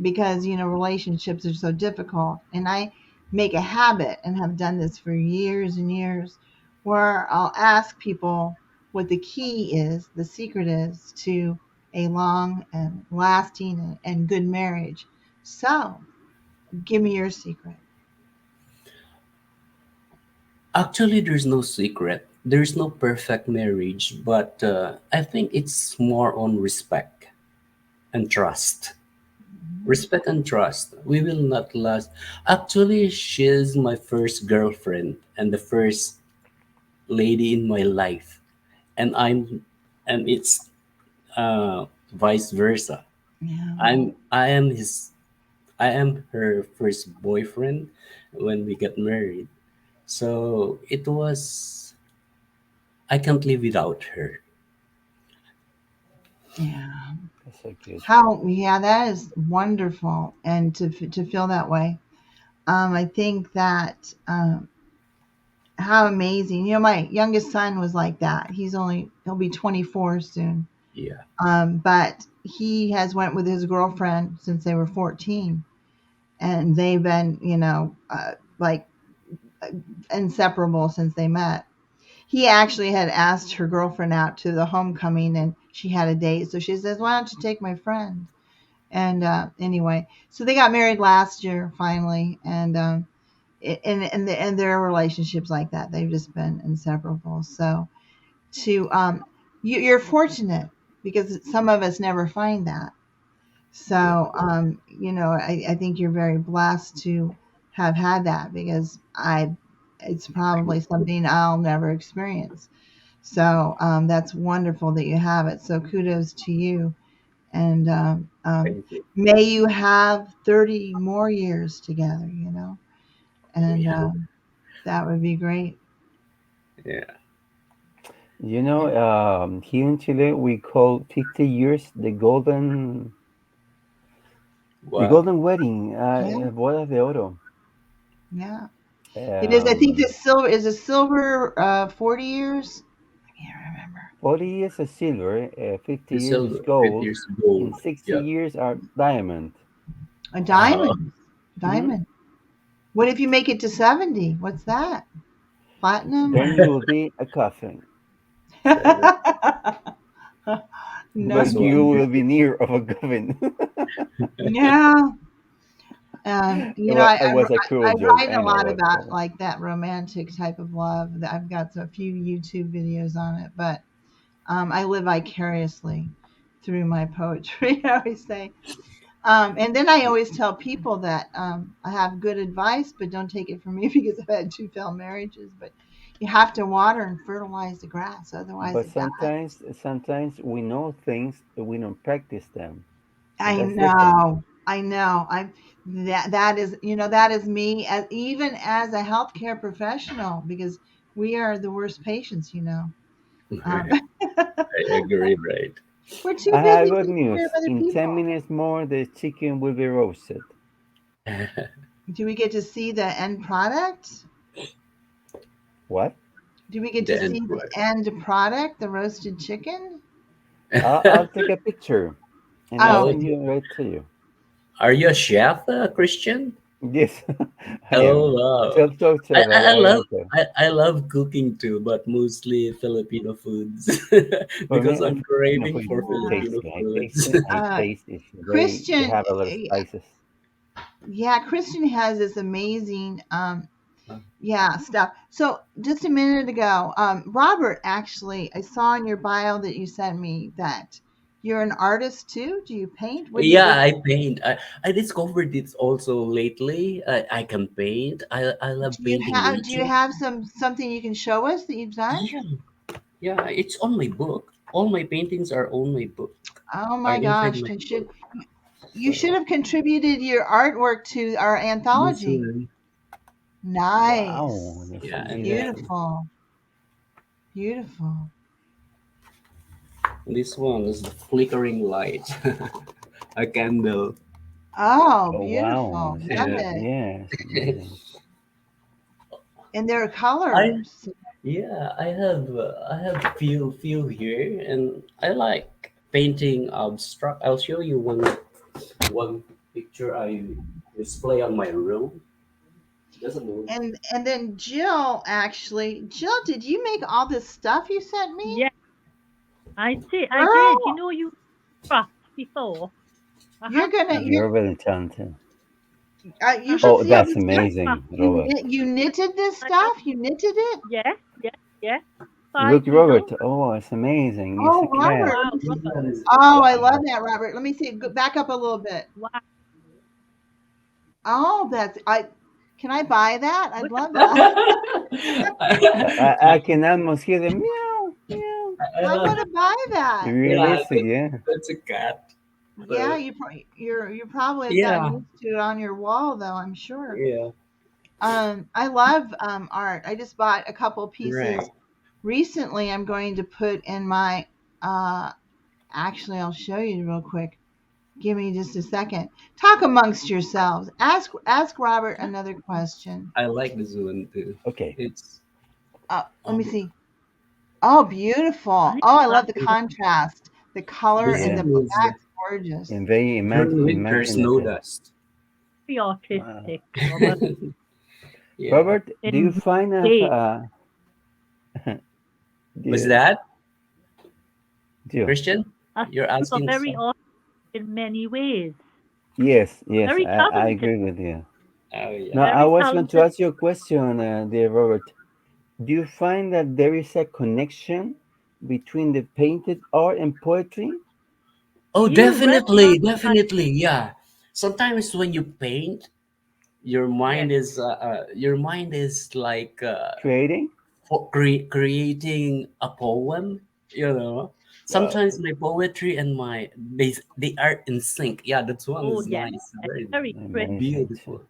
because relationships are so difficult, and I make a habit and have done this for years and years, where I'll ask people what the key is, the secret is to a long and lasting and good marriage. So, give me your secret. Actually, there's no secret. There's no perfect marriage, but I think it's more on respect and trust. Mhm. Respect and trust. We will not last. Actually, she's my first girlfriend and the first lady in my life, and and it's vice versa. Yeah. I am his, I am her first boyfriend when we got married. So it was, I can't live without her. Yeah. That's so good. Yeah, that is wonderful, and to feel that way. I think that how amazing. My youngest son was like that. He'll be 24 soon. Yeah, But he has went with his girlfriend since they were 14, and they've been, like inseparable since they met. He actually had asked her girlfriend out to the homecoming, and she had a date. So she says, "Why don't you take my friend?" And anyway, so they got married last year finally, and and their relationships like that, they've just been inseparable. So to you're fortunate because some of us never find that. yeah, So I think you're very blessed to have had that, because I it's probably something I'll never experience. So that's wonderful that you have it. So kudos to you, and thank you. may you have 30 more years together. And Yeah, that would be great. yeah. Here in Chile, we call 50 years the Wow. golden wedding, Yeah, bodas de oro. yeah. It is. I think Um, the silver is a silver 40 years. I can't remember. 40 years is silver, 50 The years is silver, 50 gold, years and gold. 60 Yeah. years are diamond. A Wow. diamond. Hmm. Diamond. What if you make it to 70? What's that? Platinum? then you will be a coffin, So No. this but you one, will be near of a coffin. Yeah. It was a I cruel joke. write I a know, lot but about like that romantic type of love. I've got a few YouTube videos on it, but I live vicariously through my poetry. I always say, and then I always tell people that I have good advice, but don't take it from me because I've had two failed marriages. But you have to water and fertilize the grass, otherwise but it dies. sometimes we know things, but we don't practice them. So I that's different. know. I know. I'm that is that is me as even as a healthcare professional because we are the worst patients. Um, I agree, right? we're too I have busy good taking care of news. other In 10 people. minutes more, the chicken will be roasted. Do we get to see the end product? What? Do we get to The end see the product. end product, the roasted chicken? I'll take a picture and I'll Oh, Oh, send you right to you. are you a chef, Christian? Yes, I Oh am. wow. Self-taught chef. I I am love a chef. I love cooking too, but mostly Filipino foods For me, because I'm Filipino craving food for is yeah. Filipino tasty. foods. I Uh, taste it's very. They Christian, have a lot of spices. yeah, Christian has this amazing yeah, stuff. So just a minute ago, Robert, actually, I saw in your bio that you sent me that you're an artist too. Do you paint? What do you? Yeah, What I paint. I discovered it also lately. I can paint. I love do you painting have? Do you nature. have something you can show us that you've done? Yeah, yeah, it's on my book. All my paintings are on my book. Oh Are my inside gosh, my they should. book. You should So have contributed your artwork to our this anthology. one, Wow, Nice, that's yeah, and then amazing. beautiful, beautiful. this one is the flickering light, a candle. Oh, Oh wow, beautiful. Love Yeah. it. yes, amazing. And there are I colors. Yeah, I have few here, and I like painting abstract. I'll show you one picture I display on my room. Just a moment. And then Jill, actually, Jill, did you make all this stuff you sent me? Yeah, I did. I did. You Girl, know, you craft before. I you're have gonna some. You're very talented. you I should have Oh, see all some that's the stuff amazing, you Robert. knitted this I have. stuff. You knitted it. Yes, yes, yes. Look, Five Robert. needles. Oh, it's amazing. It's a Oh, cat. Robert, Wow, let me This see. Robert. one is Oh, I love wow. that, Robert. Let me see. Go back up a little bit. Wow. Oh, that's I. Can I buy that? I'd Look at love that. I can almost hear the meow, meow. I I love. want to buy that. Yeah, Realistic, yeah. that's a cat. Yeah, So you probably have gotten yeah, used to it on your wall, though. I'm sure. yeah, I love art. I just bought a couple pieces right. recently. I'm going to put in my. Uh, actually, I'll show you real quick. Give me just a second. Talk amongst yourselves. Ask Robert that. another question. I like this one too. Okay. It's Let me um, see. Oh, beautiful. I Oh, I like love the contrast, the color, this and Yeah. the one is black's gorgeous. And very turn winter snow imaginative. dust. very Wow. artistic, Robert. Yeah. Robert, do you find of Indeed. Was the that deal? Christian? I think You're you are asking very some? artistic in many ways. Yes, yes, Very I talented. agree with you. Oh Now, yeah. I Very was going to talented. ask you a question, dear Robert. Do you find that there is a connection between the painted art and poetry? Oh, You read my definitely, mind. definitely. Yeah. Sometimes when you paint, Yes. your mind is like Creating? creating a poem. You know. Wow. Sometimes my poetry and my they are in sync. Yeah, that one Oh, is yes. nice. Very Very pretty. Amazing. beautiful.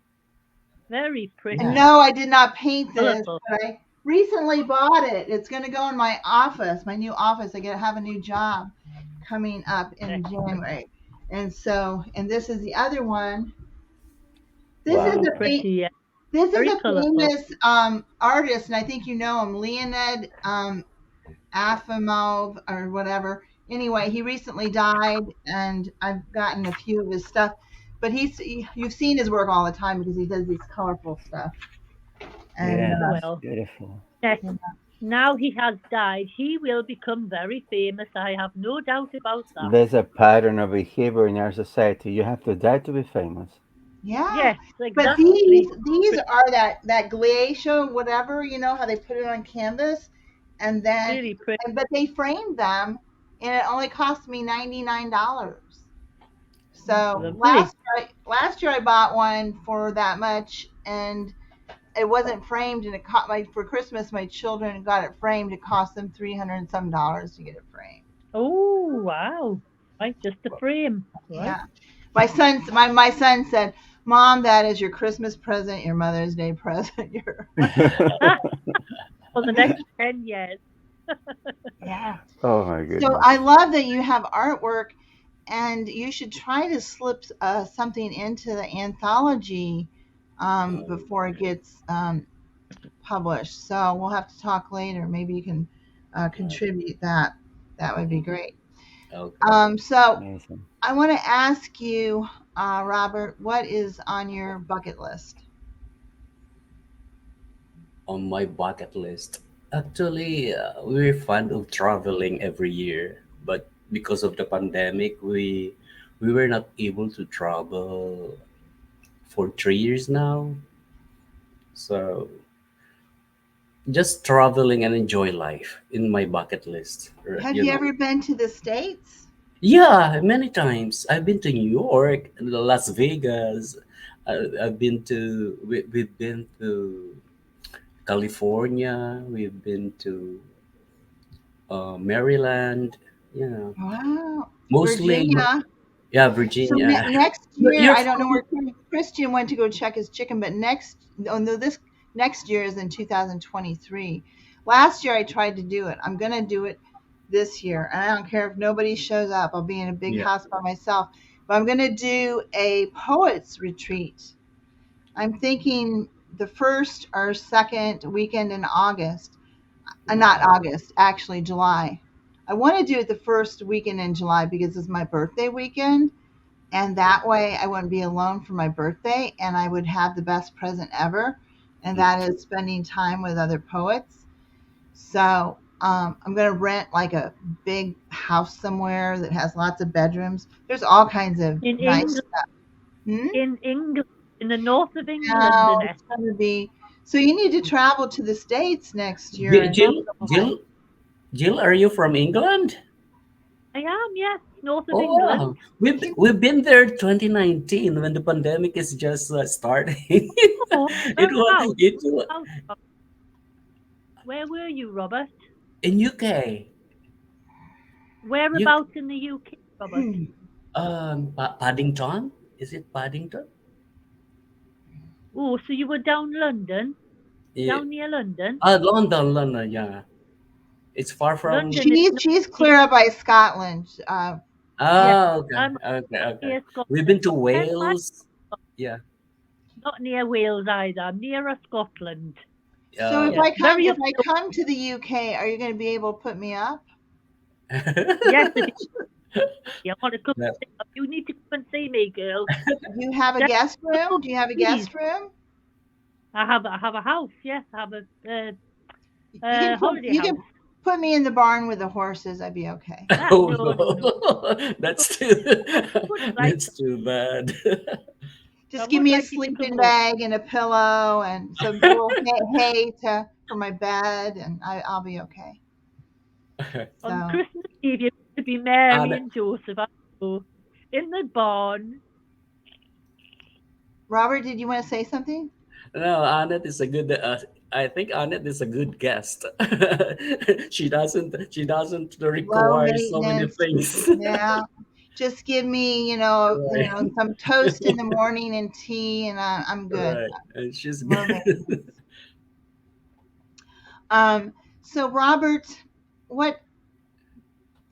Very And Yeah. pretty. no, I did not paint this, Colorful. but I recently bought it. It's going to go in my office, my new office. I have a new job coming up in Excellent. January. And this is the other one. This is Very Wow. a pretty. Yes. this is Very a colorful. famous artist, and I think you know him, Leonid Afimov or whatever. Anyway, he recently died, and I've gotten a few of his stuff. But you've seen his work all the time because he does these colorful stuff. And Yes, Well, beautiful. Yes. Now he has died. He will become very famous. I have no doubt about that. There's a pattern of behavior in our society. You have to die to be famous. Yeah. Yes, But exactly. these are that glacial whatever, how they put it on canvas and then Really pretty. but they framed them and it only cost me $99. So Lovely. last year I bought one for that much and it wasn't framed and it cost my for Christmas my children got it framed. It cost them 300 and some dollars to get it framed. Oh, wow. Right, just the frame. Right. Yeah. My son said, "Mom, that is your Christmas present, your Mother's Day present, your." For the next 10 years. Yeah. Oh my So goodness. I love that you have artwork, and you should try to slip something into the anthology Oh, before it gets published. So we'll have to talk later. Maybe you can uh, contribute that. That would be mhm. great. Okay. So Amazing. I want to ask you, Robert, what is on your bucket list? On my bucket list, actually, we're fond of traveling every year, but because of the pandemic, we were not able to travel for 3 years now. So just traveling and enjoy life in my bucket list. Have you ever been to the States? Yeah, many times. I've been to New York, Las Vegas. I've been to. We've been to California. We've been to Maryland. Yeah, Wow. mostly. Virginia. Yeah, So Virginia. next You're, year, you're I don't know from. where Christian went to go check his chicken, but oh no, this next year is in 2023. Last year I tried to do it. I'm going to do it this year. And I don't care if nobody shows up. I'll be in a big Yeah. house by myself. But I'm going to do a poets retreat. I'm thinking the first or second weekend in August. Not Wow. August, actually July. I want to do it the first weekend in July because it's my birthday weekend and that way I wouldn't be alone for my birthday and I would have the best present ever, and that is spending time with other poets. So I'm going to rent like a big house somewhere that has lots of bedrooms. There's all kinds of In nice England, stuff. Hmm? in England, in the north of England, Now Annette. it's going to be so you need to travel to the States next year Jill, and Jill, like, Jill, Jill, are you from England? I am, yes, north of Oh England. wow, we've been there 2019 when the pandemic is just starting. Oh, it was whereabouts? it was Where were you, Robert? in UK. You Whereabouts in the UK, Robert? Paddington? Is it Paddington? Oh, so you were down London, Yeah. down near London. London, London. Yeah, it's far from. London is not she's near, clear up by Scotland. yeah, Okay, I'm okay, not okay. near We've been Scotland. to Yes, I'm Wales. Yeah. not near Wales either. I'm nearer Scotland. So Yeah, very if up I north. come to the UK, are you going to be able to put me up? Yes, if you want to come That- and see, you need to come and see me, girl. Do you have a Just guest room? come, Do you have a please. guest room? I have a house. Yes, I have You can holiday you house. can put me in the barn with the horses. I'd be okay. Ah, oh no, no, no. no, I that's too. wouldn't like That's that. too bad. I Just give would me a like you to come sleeping over. bag and a pillow and some little hay for my bed, and I'll be okay. On So, Christmas Eve, you're going to be Mary and and Joseph. I know, in the barn. Robert, did you want to say something? no, Annette is a good. I think Annette is a good guest. She doesn't Low require so many maintenance. things. Yeah. Just give me, Right, some toast in the morning and tea, and I'm good. right, and she's Low good. maintenance. So Robert, what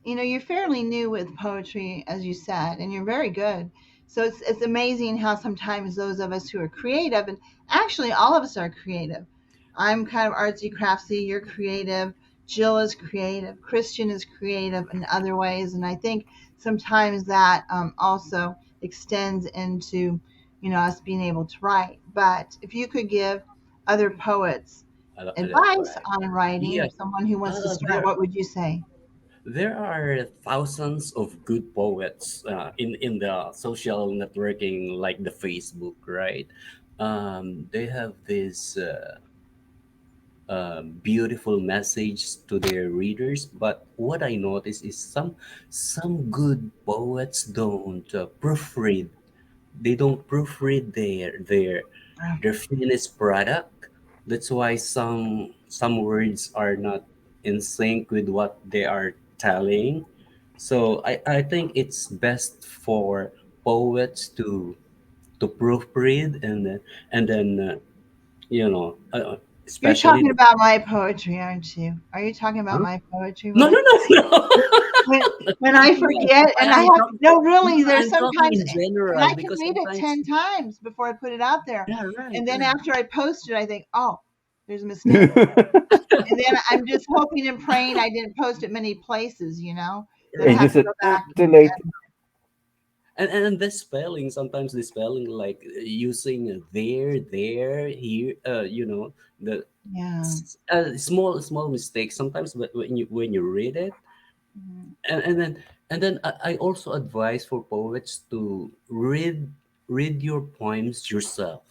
you're fairly new with poetry, as you said, and you're very good. So it's amazing how sometimes those of us who are creative, and actually all of us are creative. I'm kind of artsy craftsy. You're creative. Jill is creative. Christian is creative in other ways, and I think sometimes that also extends into us being able to write. But if you could give other poets That's advice right. on writing Yeah, of someone who wants to start, there what would you say? there are thousands of good poets in the social networking like the Facebook, right? They have this beautiful message to their readers, but what I notice is some good poets don't proofread. They don't proofread Oh, their finished product. That's why some words are not in sync with what they are telling. So I think it's best for poets to proofread and then you're especially talking about my poetry, aren't you? Are you talking about huh? my poetry when No, I no, no, no. when I No, forget and I I'm have talking. no No, really there's I'm talking sometimes in and general I can because read it sometimes. 10 times before I put it out there. Yeah, right, And then right. after I post it I think, "Oh, there's a mistake." And then I'm just hoping and praying I didn't post it many places, that I And you have to said, go back too late. And the spelling, sometimes the spelling like using there, here, the yeah. small mistakes sometimes, but when you read it, Mhm. and and then I also advise for poets to read your poems yourself,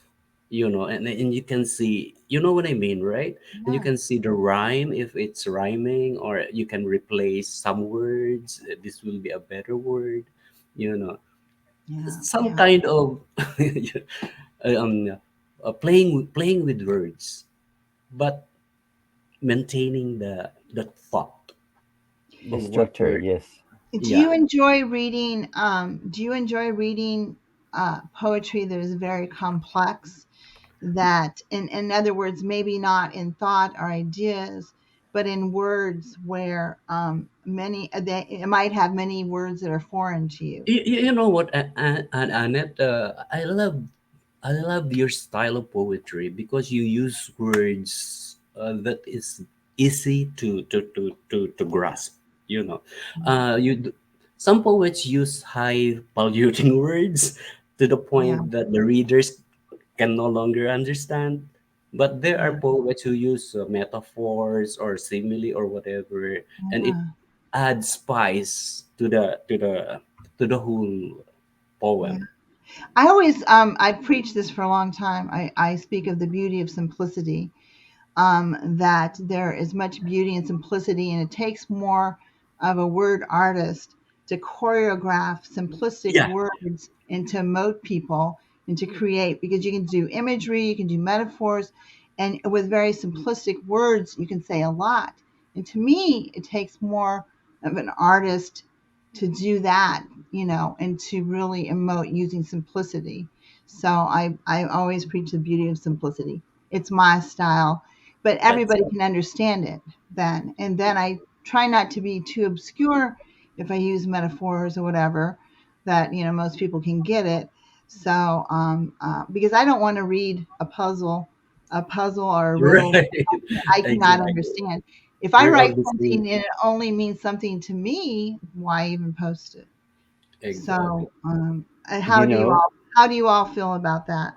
and you can see, you know what I mean, right? And you Yeah. can see the rhyme, if it's rhyming, or you can replace some words. This will be a better word, you know Yeah. some Yeah. kind of um, playing with words, but maintaining the thought The of what structure, you're. yes. Yeah. Do you enjoy reading poetry that is very complex, that in other words maybe not in thought or ideas but in words where many they it might have many words that are foreign to you? You know what, Annette, I love your style of poetry because you use words that is easy to grasp. You know, some poets use high polluting words to the Yeah. point that the readers can no longer understand. But there are Yeah. poets who use metaphors or simile or whatever, and it Yeah. adds spice to the whole Yeah. poem. I always I've preached this for a long time. I speak of the beauty of simplicity, that there is much beauty and simplicity, and it takes more of a word artist to choreograph simplistic Yeah, words and to emote people and to create, because you can do imagery, you can do metaphors, and with very simplistic words, you can say a lot. And to me, it takes more of an artist to do that, and to really emote using simplicity. So I always preach the beauty of simplicity. It's my style, but that's everybody can understand it then. And then I try not to be too obscure if I use metaphors or whatever, that most people can get it. So because I don't want to read a puzzle or a riddle right. I cannot Exactly. understand. If I We're write of the same. something and it only means something to me, why even post it? Exactly. So how You do you know, all how do you all feel about that?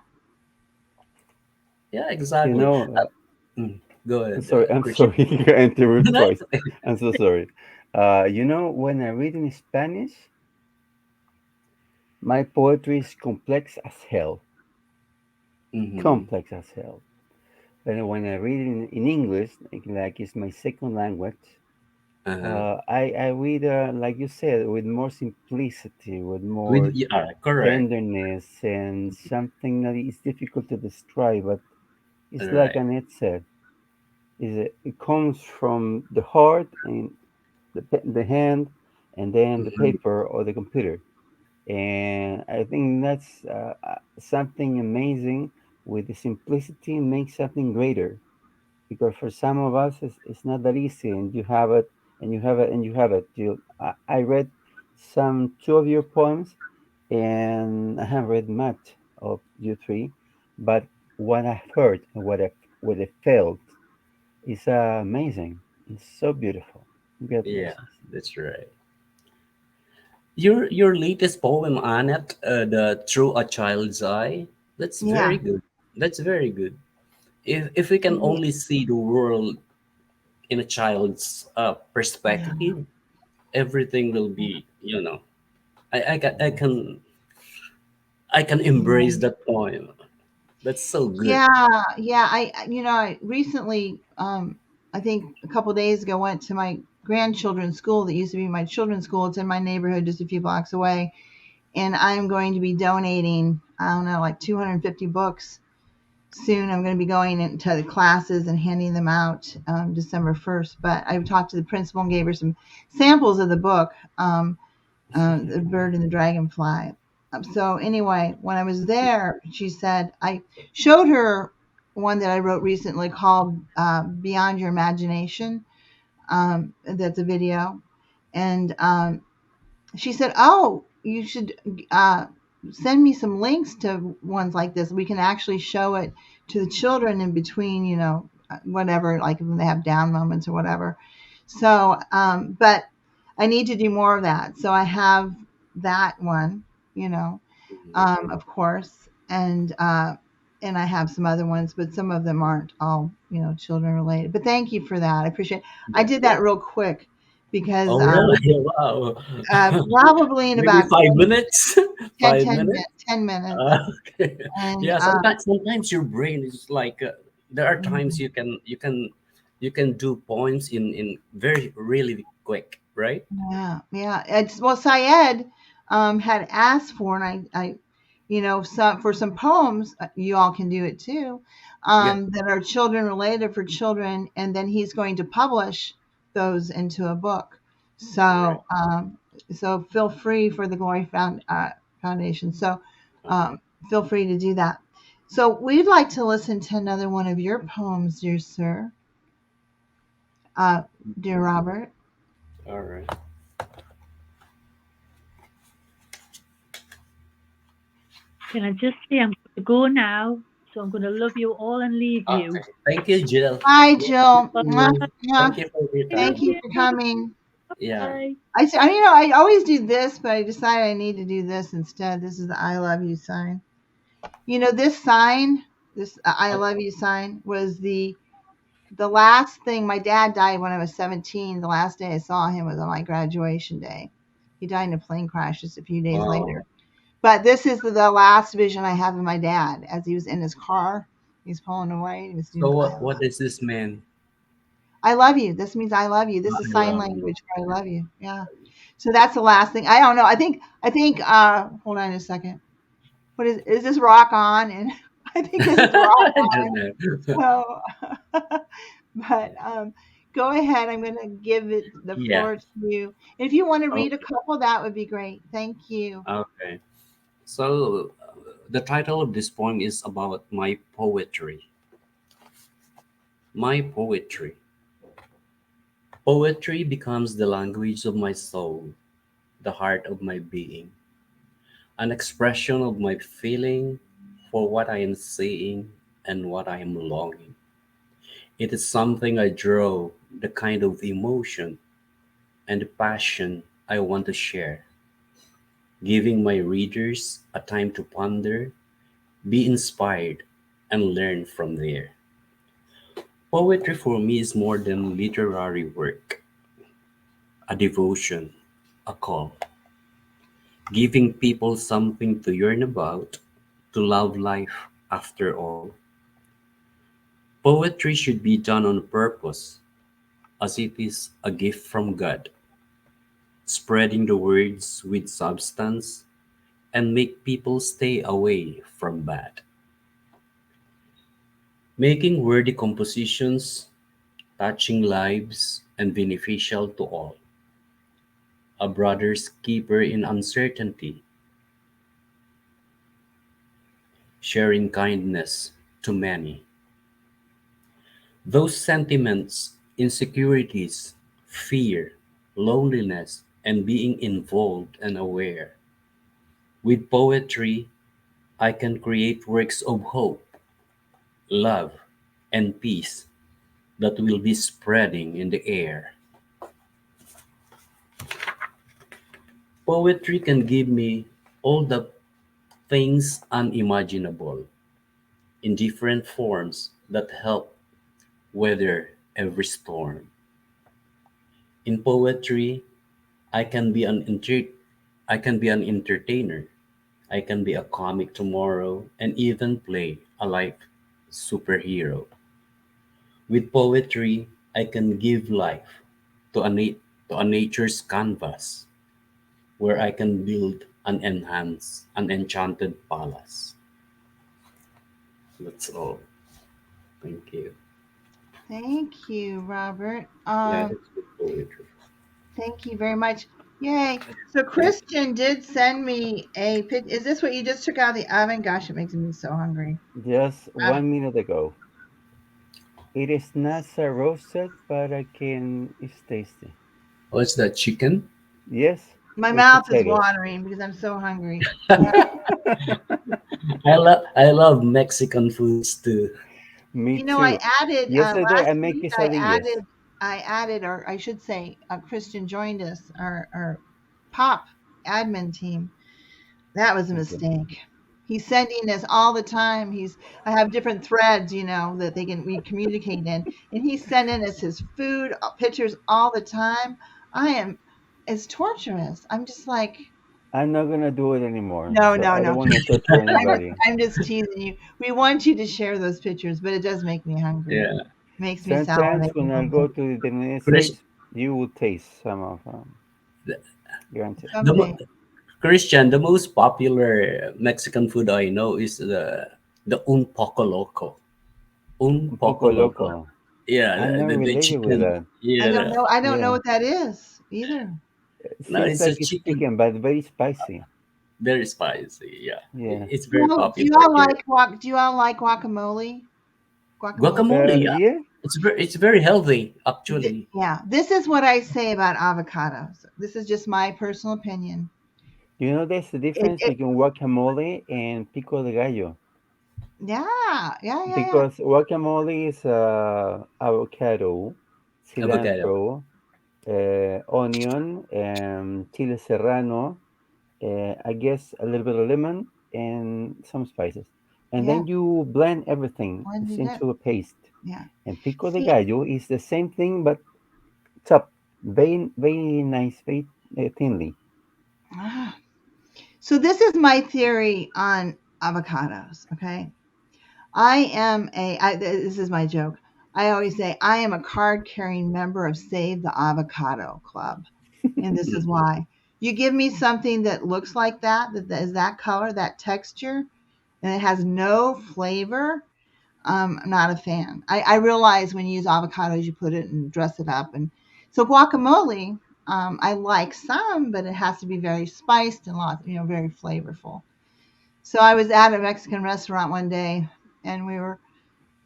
Yeah, you exactly. know, Mm, go I'm ahead, sorry, I'm Christian. sorry, I interrupt No, twice. I'm so sorry. When I read in Spanish, my poetry is complex as hell. mm-hmm. Complex as hell. But when I read in English, like it's my second language, Uh-huh. I read, like you said, with more simplicity, with With more yeah, correct. tenderness, and something that is difficult to describe. But it's like Right. Annette said, it comes from the heart and the hand, and then the Mhm. paper or the computer. And I think that's something amazing. With the simplicity, makes something greater. Because for some of us, it's not that easy, and you have it, and you have it, and you have it. I read some two of your poems, and I haven't read much of you three, but what I've heard and what I felt is amazing. It's so beautiful. Yeah, Congratulations. that's right. Your latest poem, Annette, the Through a Child's Eye. That's Yeah. very good. That's very good. if we can Yeah. only see the world in a child's Yeah. perspective, everything will be, I can embrace that point. That's so good. Yeah, yeah. I recently, I think a couple days ago, went to my grandchildren's school that used to be my children's school. It's in my neighborhood, just a few blocks away, and I'm going to be donating, I don't know, like 250 books soon. I'm going to be going into the classes and handing them out December 1st. But I talked to the principal and gave her some samples of the book. The bird and the dragonfly. So anyway, when I was there, she said I showed her one that I wrote recently called "Beyond Your Imagination." That's a video, and she said, "Oh, you should uh, send me some links to ones like this. We can actually show it to the children in between, whatever, like when they have down moments or whatever." So, but I need to do more of that. So I have that one, you know, of course, and I have some other ones, but some of them aren't all, children related. But thank you for that. I appreciate. I Yeah. did that real quick because Oh, really? Wow. probably in Maybe about 5 minutes. 10, 5 10, minutes. 10 minutes. Okay. And Yeah. Sometimes your brain is like, there are times mm, you can do points in very really quick, right? yeah, yeah. It's well, Syed had asked for, and some for some poems. You all can do it too. Yeah. That are children related for children, and then he's going to publish those into a book. Right. So feel free for the Foundation. So Okay. um, feel free to do that. So we'd like to listen to another one of your poems, dear sir, uh, dear Robert. All right. Can I just say I'm going to go now? So I'm going to love you all and leave you. Okay. Thank you, Jill. Hi, Yeah, Jill. thank Mwah, you. mwah. Thank you for your I love Thank time. you you. for coming. Yeah. Bye. I always do this, but I decided I need to do this instead. This is the I love you sign. This sign, this I Okay. love you sign, was the last thing. My dad died when I was 17. The last day I saw him was on my graduation day. He died in a plane crash just a few days Wow. later. But this is the last vision I have of my dad as he was in his car. He's pulling away. He was So doing what does this mean? I love you. This means I love you. This is I sign love you. language for I love you. Yeah. So that's the last thing. I don't know. I think hold on a second. What is this rock on? And I think this is rock I don't on. know. So but go ahead. I'm gonna give it the Yeah. floor to you. If you want to read a Okay. couple, that would be great. Thank you. Okay. So the title of this poem is about my poetry. My poetry. Poetry becomes the language of my soul, the heart of my being, an expression of my feeling for what I am seeing and what I am longing. It is something I draw, the kind of emotion and the passion I want to share, giving my readers a time to ponder, be inspired, and learn from there. Poetry for me is more than literary work, a devotion, a call, giving people something to yearn about, to love life after all. Poetry should be done on purpose, as it is a gift from God, spreading the words with substance and make people stay away from bad. Making worthy compositions, touching lives, and beneficial to all. A brother's keeper in uncertainty, sharing kindness to many. Those sentiments, insecurities, fear, loneliness, and being involved and aware. With poetry, I can create works of hope, love, and peace that will be spreading in the air. Poetry can give me all the things unimaginable in different forms that help weather every storm. In poetry, I can be an I can be an entertainer. I can be a comic tomorrow and even play a life superhero. With poetry, I can give life to to a nature's canvas where I can build an enchanted palace. That's all. Thank you. Thank you, Robert. Yeah, that's good poetry. Thank you very much. Yay. So Yeah. Christian did send me a pic. Is this what you just took out of the oven? Gosh, it makes me so hungry. Just Um, 1 minute ago. It is not so roasted, but I can. It's tasty. What's that, chicken? Yes, my with mouth is potatoes. watering because I'm so hungry. I love Mexican foods too. Me You know, I too. added Yesterday I last make week. quesadillas. I added, or I should say, Christian joined us, our pop admin team. That was a Okay. mistake. He's sending us all the time. I have different threads, that we communicate in, and he's sending us his food pictures all the time. I am, it's torturous. I'm just like, I'm not gonna do it anymore. no, So no, I don't no. want to torture I'm, anybody. I'm just teasing you. We want you to share those pictures, but it does make me hungry. Yeah. Makes me Sometimes salivate a when I little go bit. to the United Chris, States, you will taste some of the, guaranteed. the Someday. mo- Christian, the most popular Mexican food I know is the un poco loco. Un Un poco poco loco. loco. Yeah, I'm not the related with chicken. that. Yeah, I don't know Yeah. what that is either. It no, seems it's a like it's chicken. chicken, but very spicy. Very spicy. Yeah, Yeah. it's very Do you popular all here. like guacamole? Guacamole. Guacamole. Yeah, Yeah. it's very healthy actually. Yeah, this is what I say about avocados. This is just my personal opinion. You know, there's a It, difference it between guacamole and pico de gallo. yeah, yeah, yeah, yeah. Because guacamole is avocado, Avocado. cilantro, onion, chile serrano, I guess a little bit of lemon and some spices. And Yeah, then you blend everything blended it. into a paste. Yeah. And pico de See, gallo is the same thing, but chopped very, very nice, very thinly. ah. So this is my theory on avocados. Okay, this is my joke. I always say I am a card carrying member of Save the Avocado Club. And this is Mhm. why. You give me something that looks like that is that color, that texture, and it has no flavor. I'm not a fan. I realize when you use avocados, you put it and dress it up. And so guacamole, I like some, but it has to be very spiced and very flavorful. So I was at a Mexican restaurant one day and we were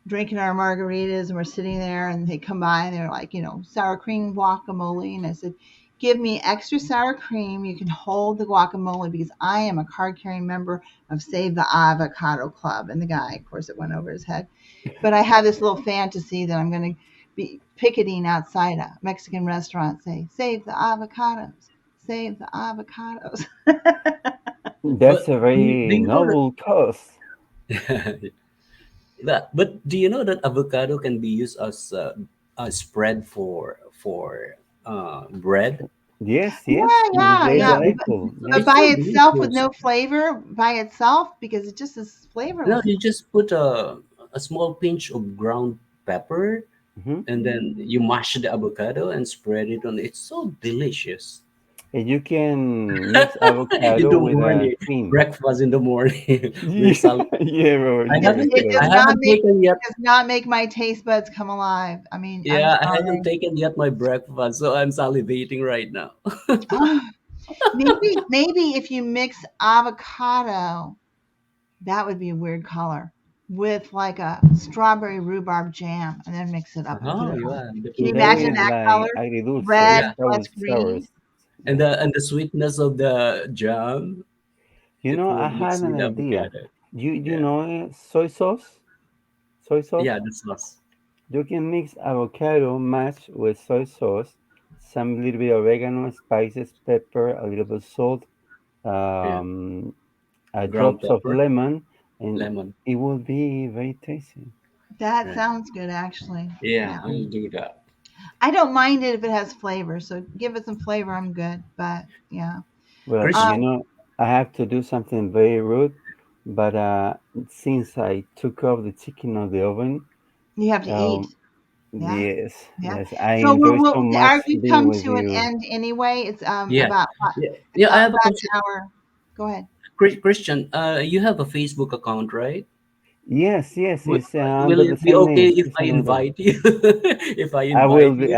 drinking our margaritas and we're sitting there and they come by and they're like, sour cream guacamole. And I said, give me extra sour cream. You can hold the guacamole because I am a card carrying member of Save the Avocado Club. And the guy, of course, it went over his head. But I have this little fantasy that I'm going to be picketing outside a Mexican restaurant, say, save the avocados, save the avocados. That's But a do very you know noble cause. that, but do you know that avocado can be used as a spread for bread? Yes, Yeah, yes, it's yeah, very Yeah, yeah. delightful. But Yes. it's by so itself with delicious. no flavor, by itself, because it just is No, flavorless. you just put a small pinch of ground pepper, Hmm. and then you mash the avocado and spread it on. It's so delicious. And you can mix In avocado the with morning, cream. breakfast in the morning. We're Yeah, sal- yeah, Robert, I you haven't It ta- does I understand. not haven't make taken yet. it does not make my taste buds come alive. I mean, I'm Yeah, I haven't sorry. taken yet my breakfast, so I'm salivating right now. Maybe if you mix avocado, that would be a weird color with like a strawberry rhubarb jam, and then mix it up and put Oh it on. yeah, the Can you That imagine blueberry. is that like color? agridulce, Red Yeah, plus sour. green. and Yeah. the sweetness of the jam, You it know, will I had mix an with the idea. avocado. You Yeah, know soy sauce? Soy yeah, sauce? the sauce. You can mix avocado mashed with soy sauce, some little bit of oregano, spices, pepper, a little bit of salt, Yeah, um, ground drops of pepper, lemon, and lemon. it will be very tasty. That Right. sounds good, actually. Yeah. Yeah, I'll do that. I don't mind it if it has flavor. So give it some flavor. I'm good. But yeah. Well, Chris, I have to do something very rude, but since I took off the chicken on the oven, You have to eat. um, Yeah. yes, Yeah. yes, I So enjoy so much we've being come with to an you. end anyway. It's yeah, about yeah, yeah. I have a about question. an hour. Go ahead. Christian, you have a Facebook account, right? Yes, yes, Will, it's will under the it be same okay name, if I Christian Oliver. invite you? If I invite you? I will be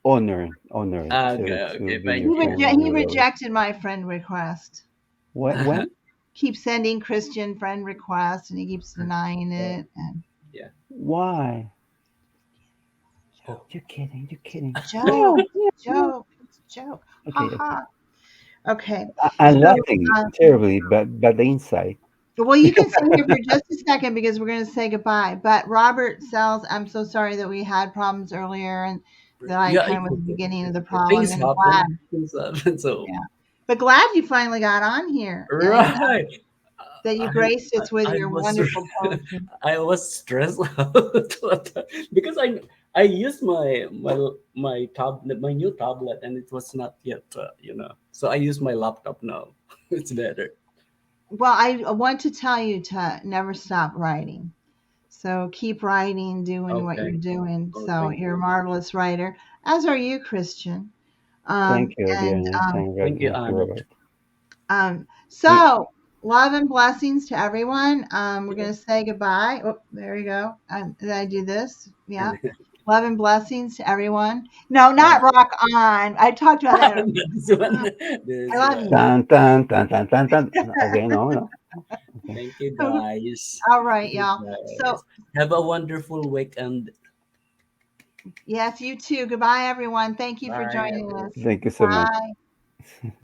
honored Okay, to okay. be Thank your you. friend or He whatever. rejected my friend request. When? Keeps sending Christian friend requests, and he keeps denying Uh, it. And yeah. Why? Oh, You're kidding. You're kidding. it's a joke. No, no, It's a no. joke. It's a joke. Ha Okay, okay. ha. Okay. I'm So, laughing uh, terribly, but the inside. well, you can stay here for just a second because we're going to say goodbye. But Robert Sells, I'm so sorry that we had problems earlier and that I yeah. kind of It's was the okay. beginning of It's the okay. problem. Things And glad, happen. Things happen. So yeah, but glad you finally got on here and right. that you I, graced us with I your was wonderful poetry. I was stressed out because I used my new tablet and it was not yet so I use my laptop now. It's better. Well, I want to tell you to never stop writing. So keep writing, doing what you're Okay. doing. Oh, So thank you're a you. marvelous writer, as are you, Christian. Thank you, And Diana. Thank you, Thank you, Anna. Robert. Y- so love and blessings to everyone. We're gonna say goodbye. Oh, there you go. Did I do this? Yeah. Love and blessings to everyone. No, not Okay. rock on. I talked about that. This one. I This love one. you. Tan tan tan tan tan tan. Okay, no, no. Okay. Thank you, guys. All right, Thank you, y'all. So guys. Have a wonderful weekend. yes, you too. Goodbye, everyone. Thank you for Bye, joining everyone. us. Thank you so much. Bye.